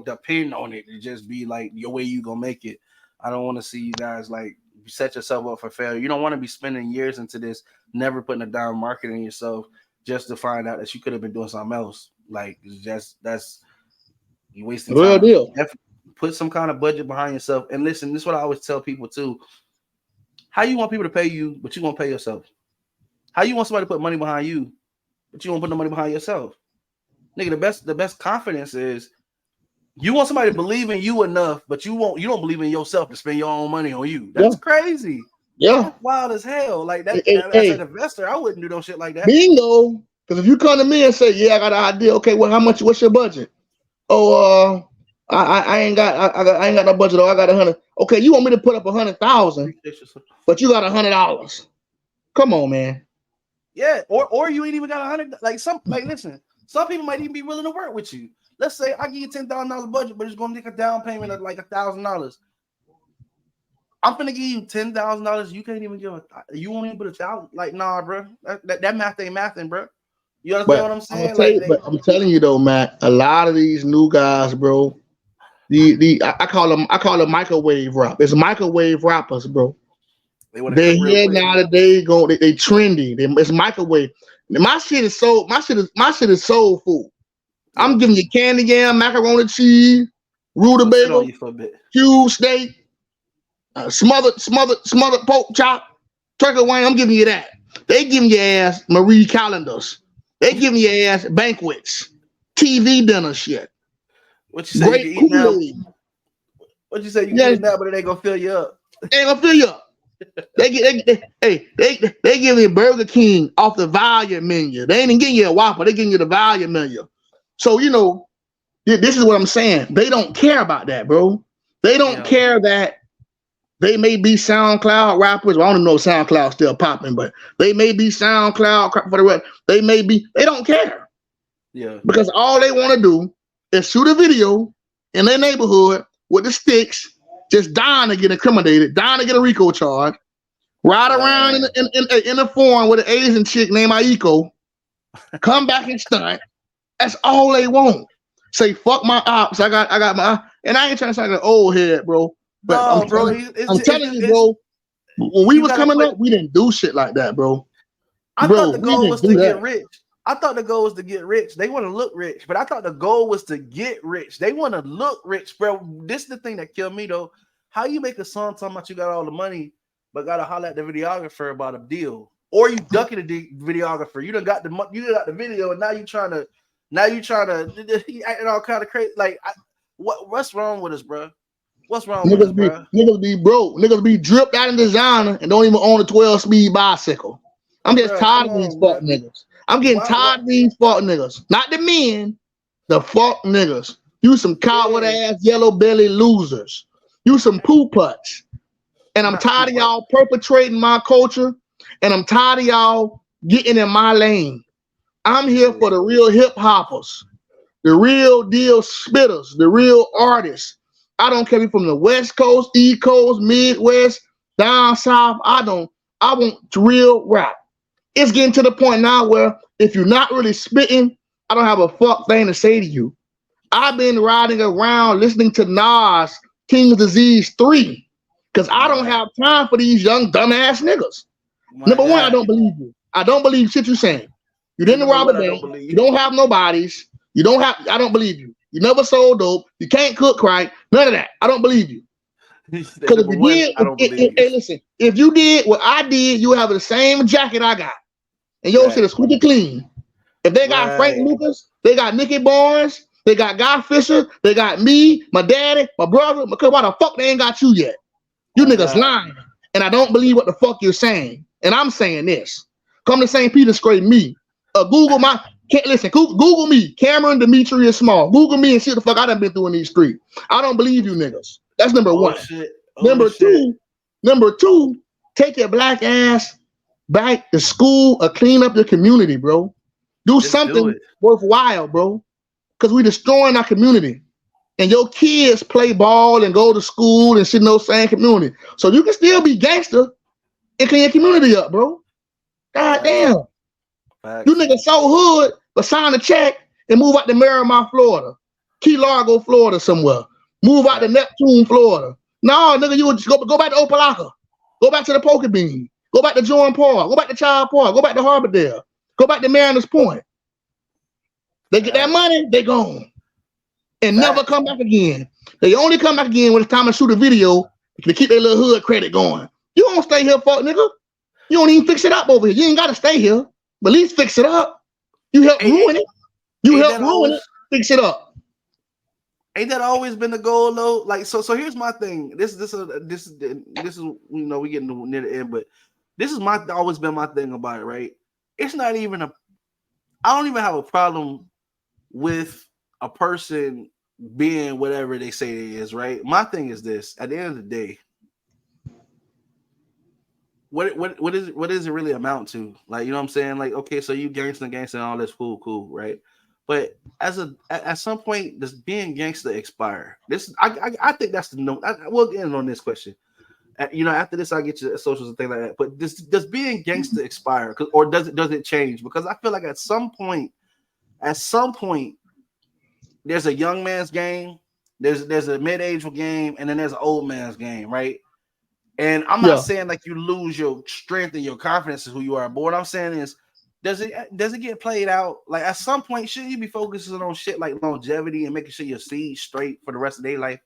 depend on it to just be like your way you gonna make it. I don't want to see you guys like set yourself up for failure. You don't want to be spending years into this, never putting a dime marketing yourself just to find out that you could have been doing something else. Like, that's you wasting time. Real deal. Put some kind of budget behind yourself. And listen, this is what I always tell people too. How you want people to pay you, but you won't pay yourself? How you want somebody to put money behind you, but you won't put no money behind yourself? Nigga, the best confidence is you want somebody to believe in you enough, but you don't believe in yourself to spend your own money on you. That's crazy. Yeah. That's wild as hell. Like that, as an investor, I wouldn't do no shit like that. Bingo. Because if you come to me and say, yeah, I got an idea, okay, well, what's your budget? Oh, I ain't got no budget. I got 100. Okay, you want me to put up 100,000, but you got $100. Come on, man. Yeah, or you ain't even got 100. Listen, some people might even be willing to work with you. Let's say I give you $10,000 budget, but it's gonna take a down payment of like $1,000. I'm gonna give you $10,000. You can't even you won't even put 1,000. Like, nah, bro. That math ain't mathing, bro. You understand what I'm saying? I'm telling you though, Matt. A lot of these new guys, bro. I call them microwave rap. It's microwave rappers, bro. They're here now that they trendy. It's microwave. My shit is soul food. I'm giving you candy yam, macaroni cheese, rutabaga, cube steak, smothered pork chop. Turkey Wayne, I'm giving you that. They giving your ass Marie calendars. They giving your ass banquets, TV dinner shit. What you say? You Great can eat now. Kool-Aid. What you say? You can Yeah. eat now, but it ain't gonna fill you up. They ain't gonna fill you up. They give you Burger King off the value menu. They ain't even getting you a Whopper. They giving you the value menu. So you know, this is what I'm saying. They don't care about that, bro. They don't care that they may be SoundCloud rappers. Well, I don't know if SoundCloud still popping, but they may be SoundCloud for the rest. They don't care. Yeah. Because all they want to do is shoot a video in their neighborhood with the sticks, just dying to get incriminated, dying to get a RICO charge, ride around in a foreign with an Asian chick named Aiko, come back and stunt. That's all they want. Say fuck my ops. I got my, and I ain't trying to sound like an old head, bro. But No, I'm bro. telling you, bro. When we was coming up, we didn't do shit like that, bro. I thought the goal was to get rich. I thought the goal was to get rich. They want to look rich, but I thought the goal was to get rich. They want to look rich, bro. This is the thing that killed me, though. How you make a song talking about you got all the money, but gotta holler at the videographer about a deal, or you ducking the videographer? You done got the video, and now you trying to acting all kind of crazy. Like, what's wrong with us, bro? What's wrong with us, bro? Niggas be broke. Niggas be dripped out in designer and don't even own a 12-speed bicycle. I'm just tired of these fuck niggas. I'm getting tired of these fuck niggas. Not the men, the fuck niggas. You some coward ass yellow belly losers. You some poo putts. And I'm tired of y'all perpetrating my culture. And I'm tired of y'all getting in my lane. I'm here for the real hip hoppers, the real deal spitters, the real artists. I don't care if you're from the West Coast, East Coast, Midwest, down south. I want real rap. It's getting to the point now where if you're not really spitting, I don't have a fuck thing to say to you. I've been riding around listening to Nas, King's Disease 3, because I don't have time for these young dumbass niggas. Number one, I don't believe you. I don't believe shit you're saying. You didn't rob a bank. You don't have no bodies. I don't believe you. You never sold dope. You can't cook right. None of that. I don't believe you. Because if you did, hey, listen, if you did what I did, you would have the same jacket I got. And your shit is squeaky clean. If they got Frank Lucas, they got Nicky Barnes, they got Guy Fisher, they got me, my daddy, my brother, because why the fuck they ain't got you yet? You niggas lying. And I don't believe what the fuck you're saying. And I'm saying this. Come to St. Peter, scrape me. Google me, Cameron Demetrius Small. Google me and see what the fuck I done been through in these streets. I don't believe you niggas. That's number one. Number two, take your black ass back to school or clean up your community, bro. Do something worthwhile, bro. Because we destroying our community. And your kids play ball and go to school and sit in those same community. So you can still be gangster and clean your community up, bro. God damn. You niggas so hood, but sign a check and move out to Miramar, Florida. Key Largo, Florida somewhere. Move out to Neptune, Florida. No, nigga, you would just go back to Opelika. Go back to the Poker Bean. Go back to Jordan Park. Go back to Child Park. Go back to Harbordale. Go back to Mariners Point. They get that money, they gone. And never come back again. They only come back again when it's time to shoot a video to keep their little hood credit going. You don't stay here, fuck nigga. You don't even fix it up over here. You ain't got to stay here. But at least fix it up. You help ruin it. You help ruin it. Fix it up. Ain't that always been the goal though? Like so here's my thing. This is we getting near the end, but this is always been my thing about it, right? It's not even I don't even have a problem with a person being whatever they say it is, right? My thing is this: at the end of the day, what does it really amount to? Like, you know what I'm saying? Like, okay, so you gangster and all this cool, right? But at some point, does being gangster expire? I think that's the no. We'll get in on this question. After this, I'll get you the socials and things like that. But does being gangster expire? Or does it change? Because I feel like at some point, there's a young man's game, there's a mid-age game, and then there's an old man's game, right? And I'm not saying like you lose your strength and your confidence in who you are. But what I'm saying is, does it get played out? Like at some point, shouldn't you be focusing on shit like longevity and making sure your seed's straight for the rest of their life?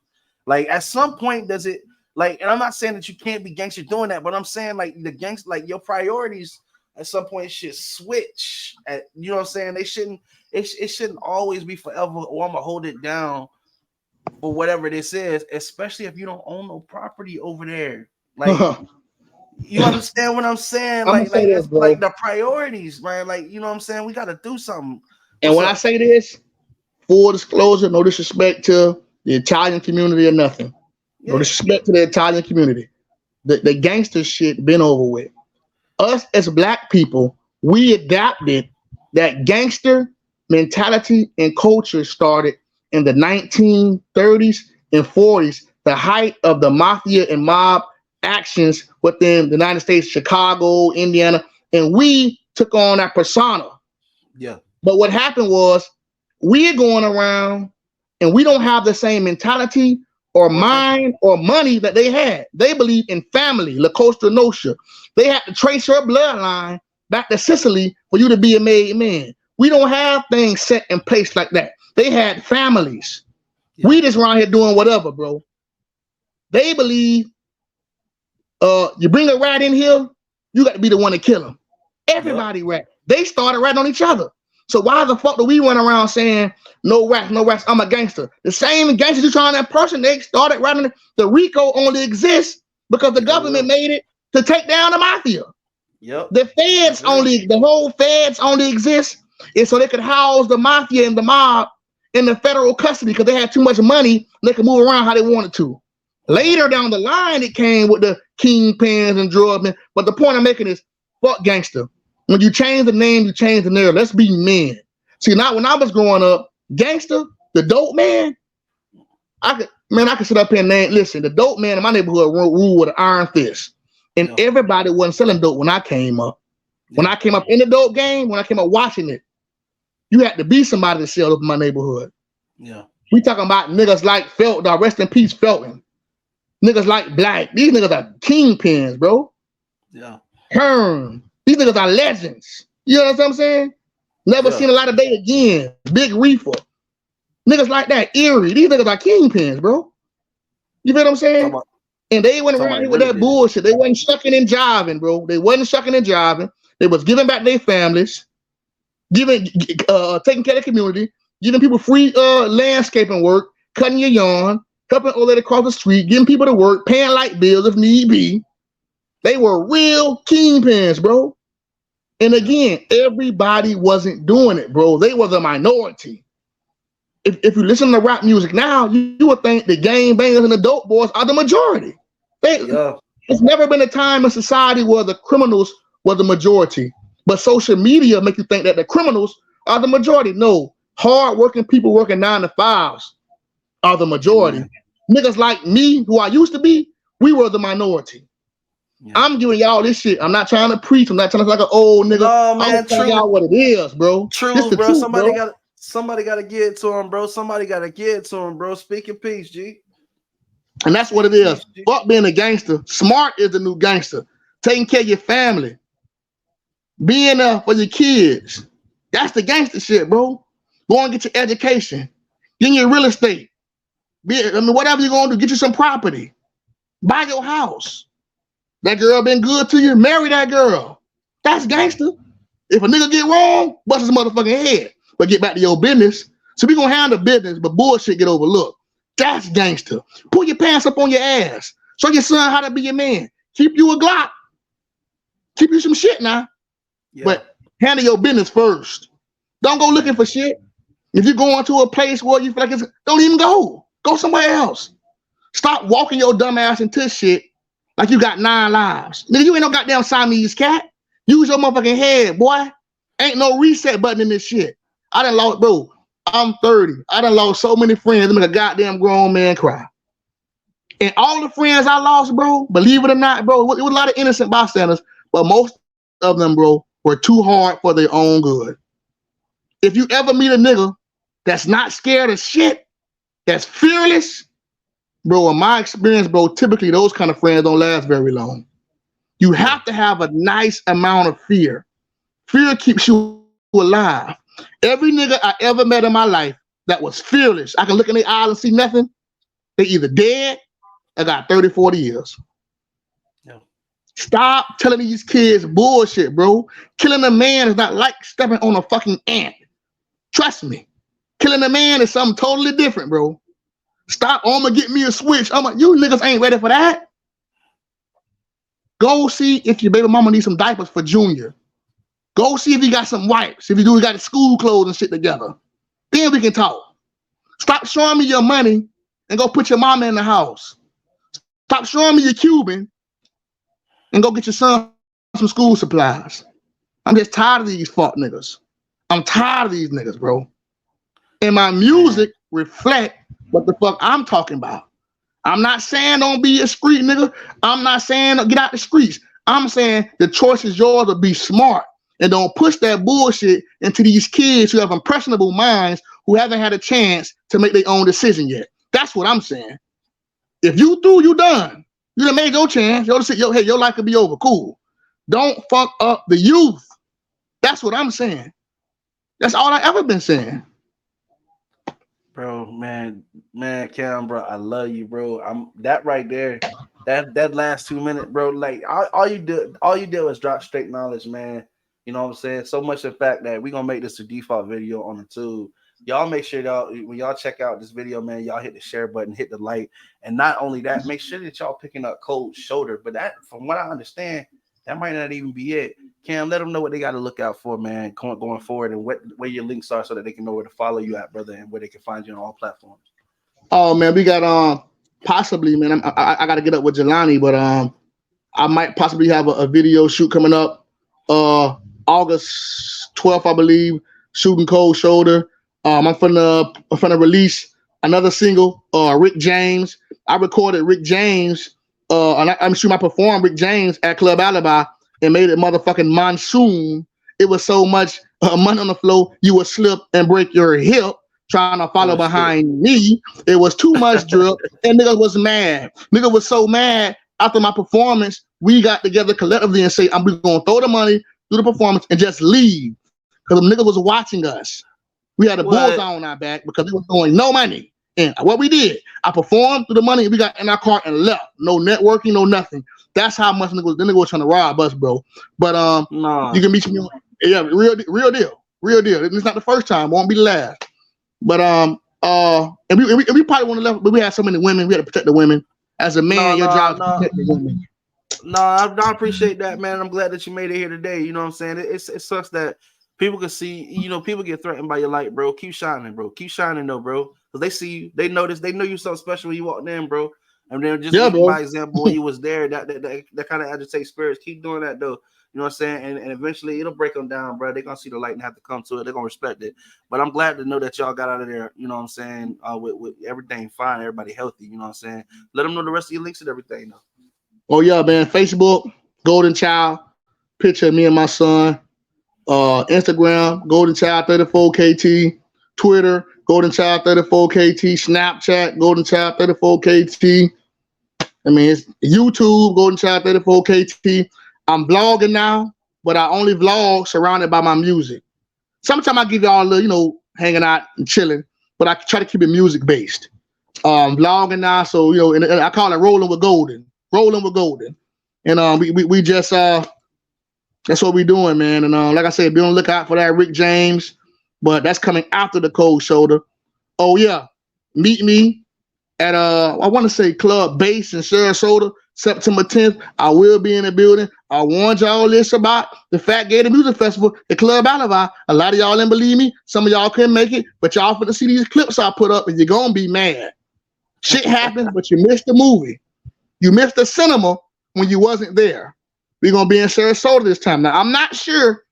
Like at some point, does it Like, and I'm not saying that you can't be gangster doing that, but I'm saying like the gangster, like your priorities at some point should switch. You know what I'm saying? They shouldn't. It shouldn't always be forever. Or I'm gonna hold it down for whatever this is, especially if you don't own no property over there. Like, you understand what I'm saying? Like the priorities, man. Like, you know what I'm saying? We got to do something. And when I say this, full disclosure, no disrespect to the Italian community or nothing. No disrespect to the Italian community. The gangster shit been over with. Us as black people, we adapted that gangster mentality and culture started in the 1930s and 40s, the height of the mafia and mob actions within the United States, Chicago, Indiana, and we took on that persona. Yeah. But what happened was we're going around and we don't have the same mentality or mind or money that they had. They believe in family, La Costa Nostra. They had to trace your bloodline back to Sicily for you to be a made man. We don't have things set in place like that. They had families. Yeah. We just around here doing whatever, bro. They believe you bring a rat in here, you got to be the one to kill him. Everybody rat. They started ratting on each other. So why the fuck do we run around saying no rats, no rats? I'm a gangster. The same gangsters you trying to impersonate started ratting. The RICO only exists because the government made it to take down the mafia. Yep. The whole feds only exist is so they could house the mafia and the mob in the federal custody because they had too much money. They could move around how they wanted to. Later down the line, it came with the kingpins and drug men. But the point I'm making is, fuck gangster. When you change the name, you change the narrative. Let's be men. See, now when I was growing up, gangster, the dope man, I could sit up here and name. Listen, the dope man in my neighborhood ruled with an iron fist, and everybody wasn't selling dope when I came up. When I came up in the dope game, when I came up watching it, you had to be somebody to sell dope in my neighborhood. Yeah, we talking about niggas like Felt, rest in peace, Felton. Niggas like Black. These niggas are kingpins, bro. Yeah. Hearn. These niggas are legends. You know what I'm saying? Never seen a lot of day again. Big Reefer. Niggas like that. Erie. These niggas are kingpins, bro. You feel what I'm saying? And they went around here with that bullshit. They wasn't shucking and jiving, bro. They wasn't shucking and jiving. They was giving back their families, taking care of the community, giving people free landscaping work, cutting your yarn, helping old lady across the street, giving people to work, paying light bills if need be. They were real kingpins, bro. And again, everybody wasn't doing it, bro. They was a minority. If you listen to rap music now, you would think the gang bangers and the dope boys are the majority. It's never been a time in society where the criminals were the majority. But social media make you think that the criminals are the majority. No, hard-working people working 9 to 5s are the majority. Niggas like me, who I used to be, we were the minority. Yeah. I'm giving y'all this shit. I'm not trying to preach. I'm not trying to like an old nigga. No, man, I'm telling y'all what it is, bro. True, bro. Truth, somebody got to get it to him, bro. Somebody got to get it to him, bro. Speak in peace, G. And that's what it is. Fuck being a gangster. Smart is the new gangster. Taking care of your family. Being there for your kids. That's the gangster shit, bro. Go and get your education. Get your real estate. Whatever you're going to do, get you some property. Buy your house. That girl been good to you, marry that girl. That's gangster. If a nigga get wrong, bust his motherfucking head. But get back to your business. So we gonna handle business, but bullshit get overlooked. That's gangster. Pull your pants up on your ass. Show your son how to be a man. Keep you a Glock. Keep you some shit now. Yeah. But handle your business first. Don't go looking for shit. If you're going to a place where you feel like don't even go. Go somewhere else. Stop walking your dumb ass into shit like you got 9 lives. Nigga, you ain't no goddamn Siamese cat. Use your motherfucking head, boy. Ain't no reset button in this shit. I done lost, bro. I'm 30. I done lost so many friends to make a goddamn grown man cry. And all the friends I lost, bro, believe it or not, bro, it was a lot of innocent bystanders, but most of them, bro, were too hard for their own good. If you ever meet a nigga that's not scared of shit, that's fearless, bro, in my experience, bro, typically those kind of friends don't last very long. You have to have a nice amount of fear. Fear keeps you alive. Every nigga I ever met in my life that was fearless, I can look in their eyes and see nothing. They either dead I got 30, 40 years. Yeah. Stop telling these kids bullshit, bro. Killing a man is not like stepping on a fucking ant. Trust me. Killing a man is something totally different, bro. Stop. Oh, I'm gonna get me a switch. You niggas ain't ready for that. Go see if your baby mama needs some diapers for Junior. Go see if he got some wipes. If you do, he got his school clothes and shit together. Then we can talk. Stop showing me your money and go put your mama in the house. Stop showing me your Cuban and go get your son some school supplies. I'm just tired of these fuck niggas. I'm tired of these niggas, bro. And my music reflect what the fuck I'm talking about. I'm not saying don't be a street nigga. I'm not saying get out the streets. I'm saying the choice is yours to be smart and don't push that bullshit into these kids who have impressionable minds who haven't had a chance to make their own decision yet. That's what I'm saying. If you through, you done. You done made your chance. Your life could be over. Cool. Don't fuck up the youth. That's what I'm saying. That's all I ever been saying. Bro, man, Cam, bro, I love you, bro. I'm that right there. That last 2 minutes, bro. Like all you did was drop straight knowledge, man. You know what I'm saying? So much in fact that we're gonna make this a default video on the tube. Y'all make sure when y'all check out this video, man, y'all hit the share button, hit the like, and not only that, make sure that y'all picking up Cold Shoulder. But that, from what I understand, that might not even be it. Cam, let them know what they got to look out for, man, going forward, and where your links are so that they can know where to follow you at, brother, and where they can find you on all platforms. Oh man, we got possibly, man. I got to get up with Jelani, but I might possibly have a video shoot coming up August 12th, I believe. Shooting Cold Shoulder. I'm finna release another single, Rick James. I recorded Rick James, and I'm sure I performed Rick James at Club Alibi and made it motherfucking monsoon. It was so much money on the floor, you would slip and break your hip trying to follow behind me. It was too much drip, and nigga was mad. Nigga was so mad after my performance, we got together collectively and say, we're going to throw the money, do the performance, and just leave. Because the nigga was watching us. We had a bullseye on our back because we was throwing no money. And what we did, I performed through the money, and we got in our car and left. No networking, no nothing. That's how much the nigga was trying to rob us, bro. But you can meet me on, real deal. It's not the first time, won't be the last. But and we probably want to left, but we had so many women, we had to protect the women. As a man, your job is to protect the women. No, I appreciate that, man. I'm glad that you made it here today. You know what I'm saying? It sucks that people can see, people get threatened by your light, bro. Keep shining, bro. Keep shining, though, bro. Because they see you, they notice, they know you something special when you walked in, bro. And then just by example, when you was there, that kind of agitates spirits. Keep doing that, though. You know what I'm saying? And eventually it'll break them down, bro. They're going to see the light and have to come to it. They're going to respect it. But I'm glad to know that y'all got out of there, you know what I'm saying, with everything fine, everybody healthy, you know what I'm saying? Let them know the rest of your links and everything, though. Oh, yeah, man. Facebook, Goldenchild, picture of me and my son. Instagram, Goldenchild34KT. Twitter, Goldenchild34KT. Snapchat, Goldenchild34KT. I mean, it's YouTube, Goldenchild34KT. I'm vlogging now, but I only vlog surrounded by my music. Sometimes I give y'all a little, hanging out and chilling, but I try to keep it music based. Vlogging now, so and I call it rolling with Golden. And we just that's what we doing, man. And like I said, be on the lookout for that Rick James, but that's coming after the Cold Shoulder. Oh yeah, meet me at I want to say Club Base in Sarasota, September 10th. I will be in the building. I warned y'all this about the Fat Gator Music Festival, the Club Alibi. A lot of y'all didn't believe me. Some of y'all couldn't make it, but y'all finna see these clips I put up, and you're gonna be mad. Shit happens, but you missed the movie. You missed the cinema when you wasn't there. We're gonna be in Sarasota this time. Now I'm not sure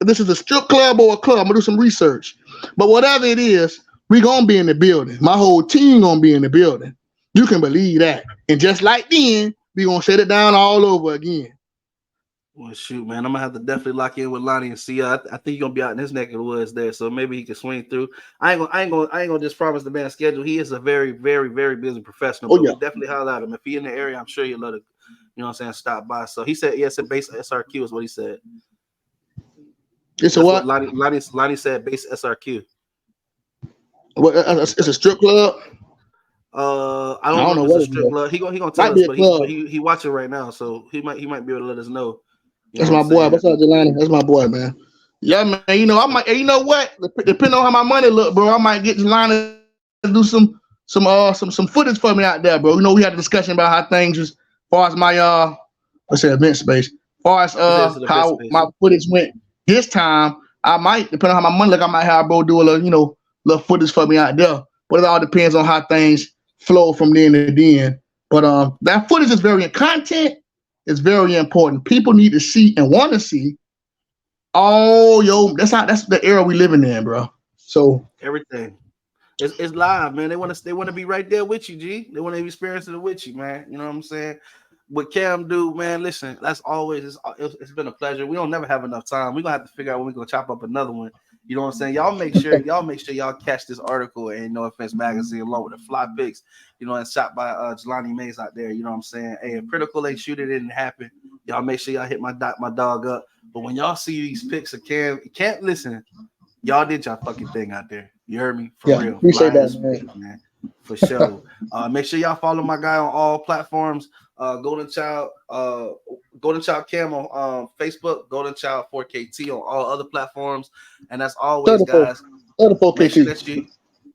if this is a strip club or a club. I'm gonna do some research. But whatever it is, we're gonna be in the building. My whole team gonna be in the building. You can believe that. And just like then, we're gonna shut it down all over again. Well, shoot, man, I'm gonna have to definitely lock in with Lonnie and see. I think you're gonna be out in his neck of the woods there, so maybe he can swing through. I ain't gonna just promise the man's schedule. He is a very, very, very busy professional. But we'll definitely holler at him. If he in the area, I'm sure he'll let it, stop by. So he said, yes, base SRQ is what he said. It's a what? Lonnie said base SRQ. What? It's a strip club. I don't know if what it's a it strip is. club. He gonna tell Might us, be a but club. he watching right now, so he might be able to let us know. You That's know my what I'm boy. saying? What's up, Jelani? That's my boy, man. Yeah, man. You know, I might. You know what? Depending on how my money look, bro, I might get Jelani to do some footage for me out there, bro. You know, we had a discussion about how things was, as far as my let's say event space, as far as He says it's the best how space. my footage went this time. I might, depending on how my money look, I might have bro do a little, little footage for me out there. But it all depends on how things flow from then to then. But that footage is content is very important. People need to see and want to see. Oh, that's the era we living in, bro. So Everything. It's live, man. They want to be right there with you, G. They want to experience it with you, man. You know what I'm saying? What Cam do, man? Listen, that's always it's been a pleasure. We don't never have enough time. We're gonna have to figure out when we're gonna chop up another one. You know what I'm saying? Y'all make sure y'all catch this article in No Offense Magazine along with the fly pics, and shot by Jelani Mays out there. You know what I'm saying? Hey, if Critical ain't shoot it didn't happen, y'all make sure y'all hit my dog up. But when y'all see these pics of Cam, can't listen. Y'all did y'all fucking thing out there. You heard me? For yeah, real. appreciate Fly that, ass man. man. For sure. Make sure y'all follow my guy on all platforms. Goldenchild Cam on Facebook, Goldenchild 4KT on all other platforms. And as always, 34, guys, 34 make sure KT. that you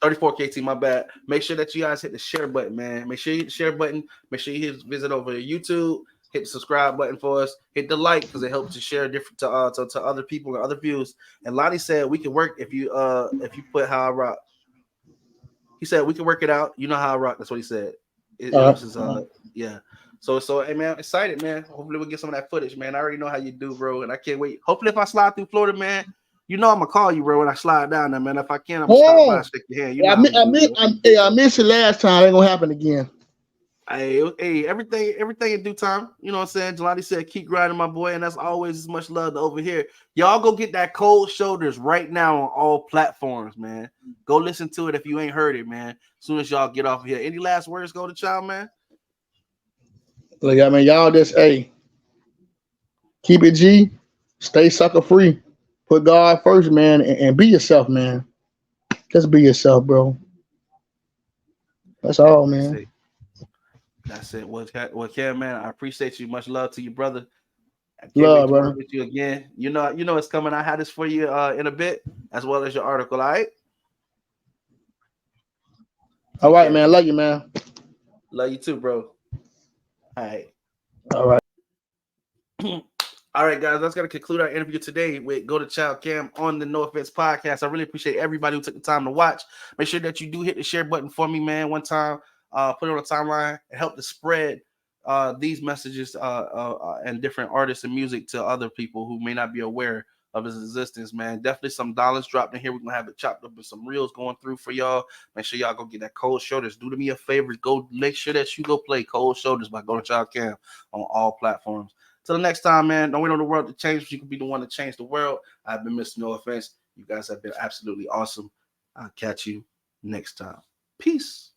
34 KT, my bad. Make sure that you guys hit the share button, man. Make sure you hit the share button. Make sure you visit over to YouTube. Hit the subscribe button for us. Hit the like because it helps to share different to other people and other views. And Lonnie said we can work if you put how I rock. He said we can work it out. You know how I rock. That's what he said. Yeah. So hey man, excited, man. Hopefully we'll get some of that footage, man. I already know how you do, bro, and I can't wait. Hopefully if I slide through Florida, man, I'm gonna call you, bro, when I slide down there, man. If I can, I'm gonna stop by and shake your hand. You know how we do, bro. I missed it last time. It ain't gonna happen again. Hey, everything in due time. You know what I'm saying? Jelani said, keep grinding, my boy, and that's always as much love to over here. Y'all go get that Cold Shoulders right now on all platforms, man. Go listen to it if you ain't heard it, man. As soon as y'all get off of here. Any last words, Goldenchild, man? Look, I mean, y'all just keep it G, stay sucker free, put God first, man, and be yourself, man. Just be yourself, bro. That's all, man. That's it. Well, Cam, man, I appreciate you. Much love to you, brother. I can't wait Love, to work brother. with you again. You know it's coming. I had this for you in a bit, as well as your article. All right. All Take right, care, man. G. Love you, man. Love you too, bro. All right. All right. All right, guys, that's going to conclude our interview today with Goldenchild Cam on the No Offense podcast. I really appreciate everybody who took the time to watch. Make sure that you do hit the share button for me, man, one time. Put it on the timeline and help to spread these messages and different artists and music to other people who may not be aware of his existence, man. Definitely some dollars dropped in here. We're going to have it chopped up with some reels going through for y'all. Make sure y'all go get that Cold Shoulders. Do me a favor. Go make sure that you go play Cold Shoulders by Goldenchild Cam on all platforms. Till the next time, man. Don't wait on the world to change, but you can be the one to change the world. I've been Mr. No Offense. You guys have been absolutely awesome. I'll catch you next time. Peace.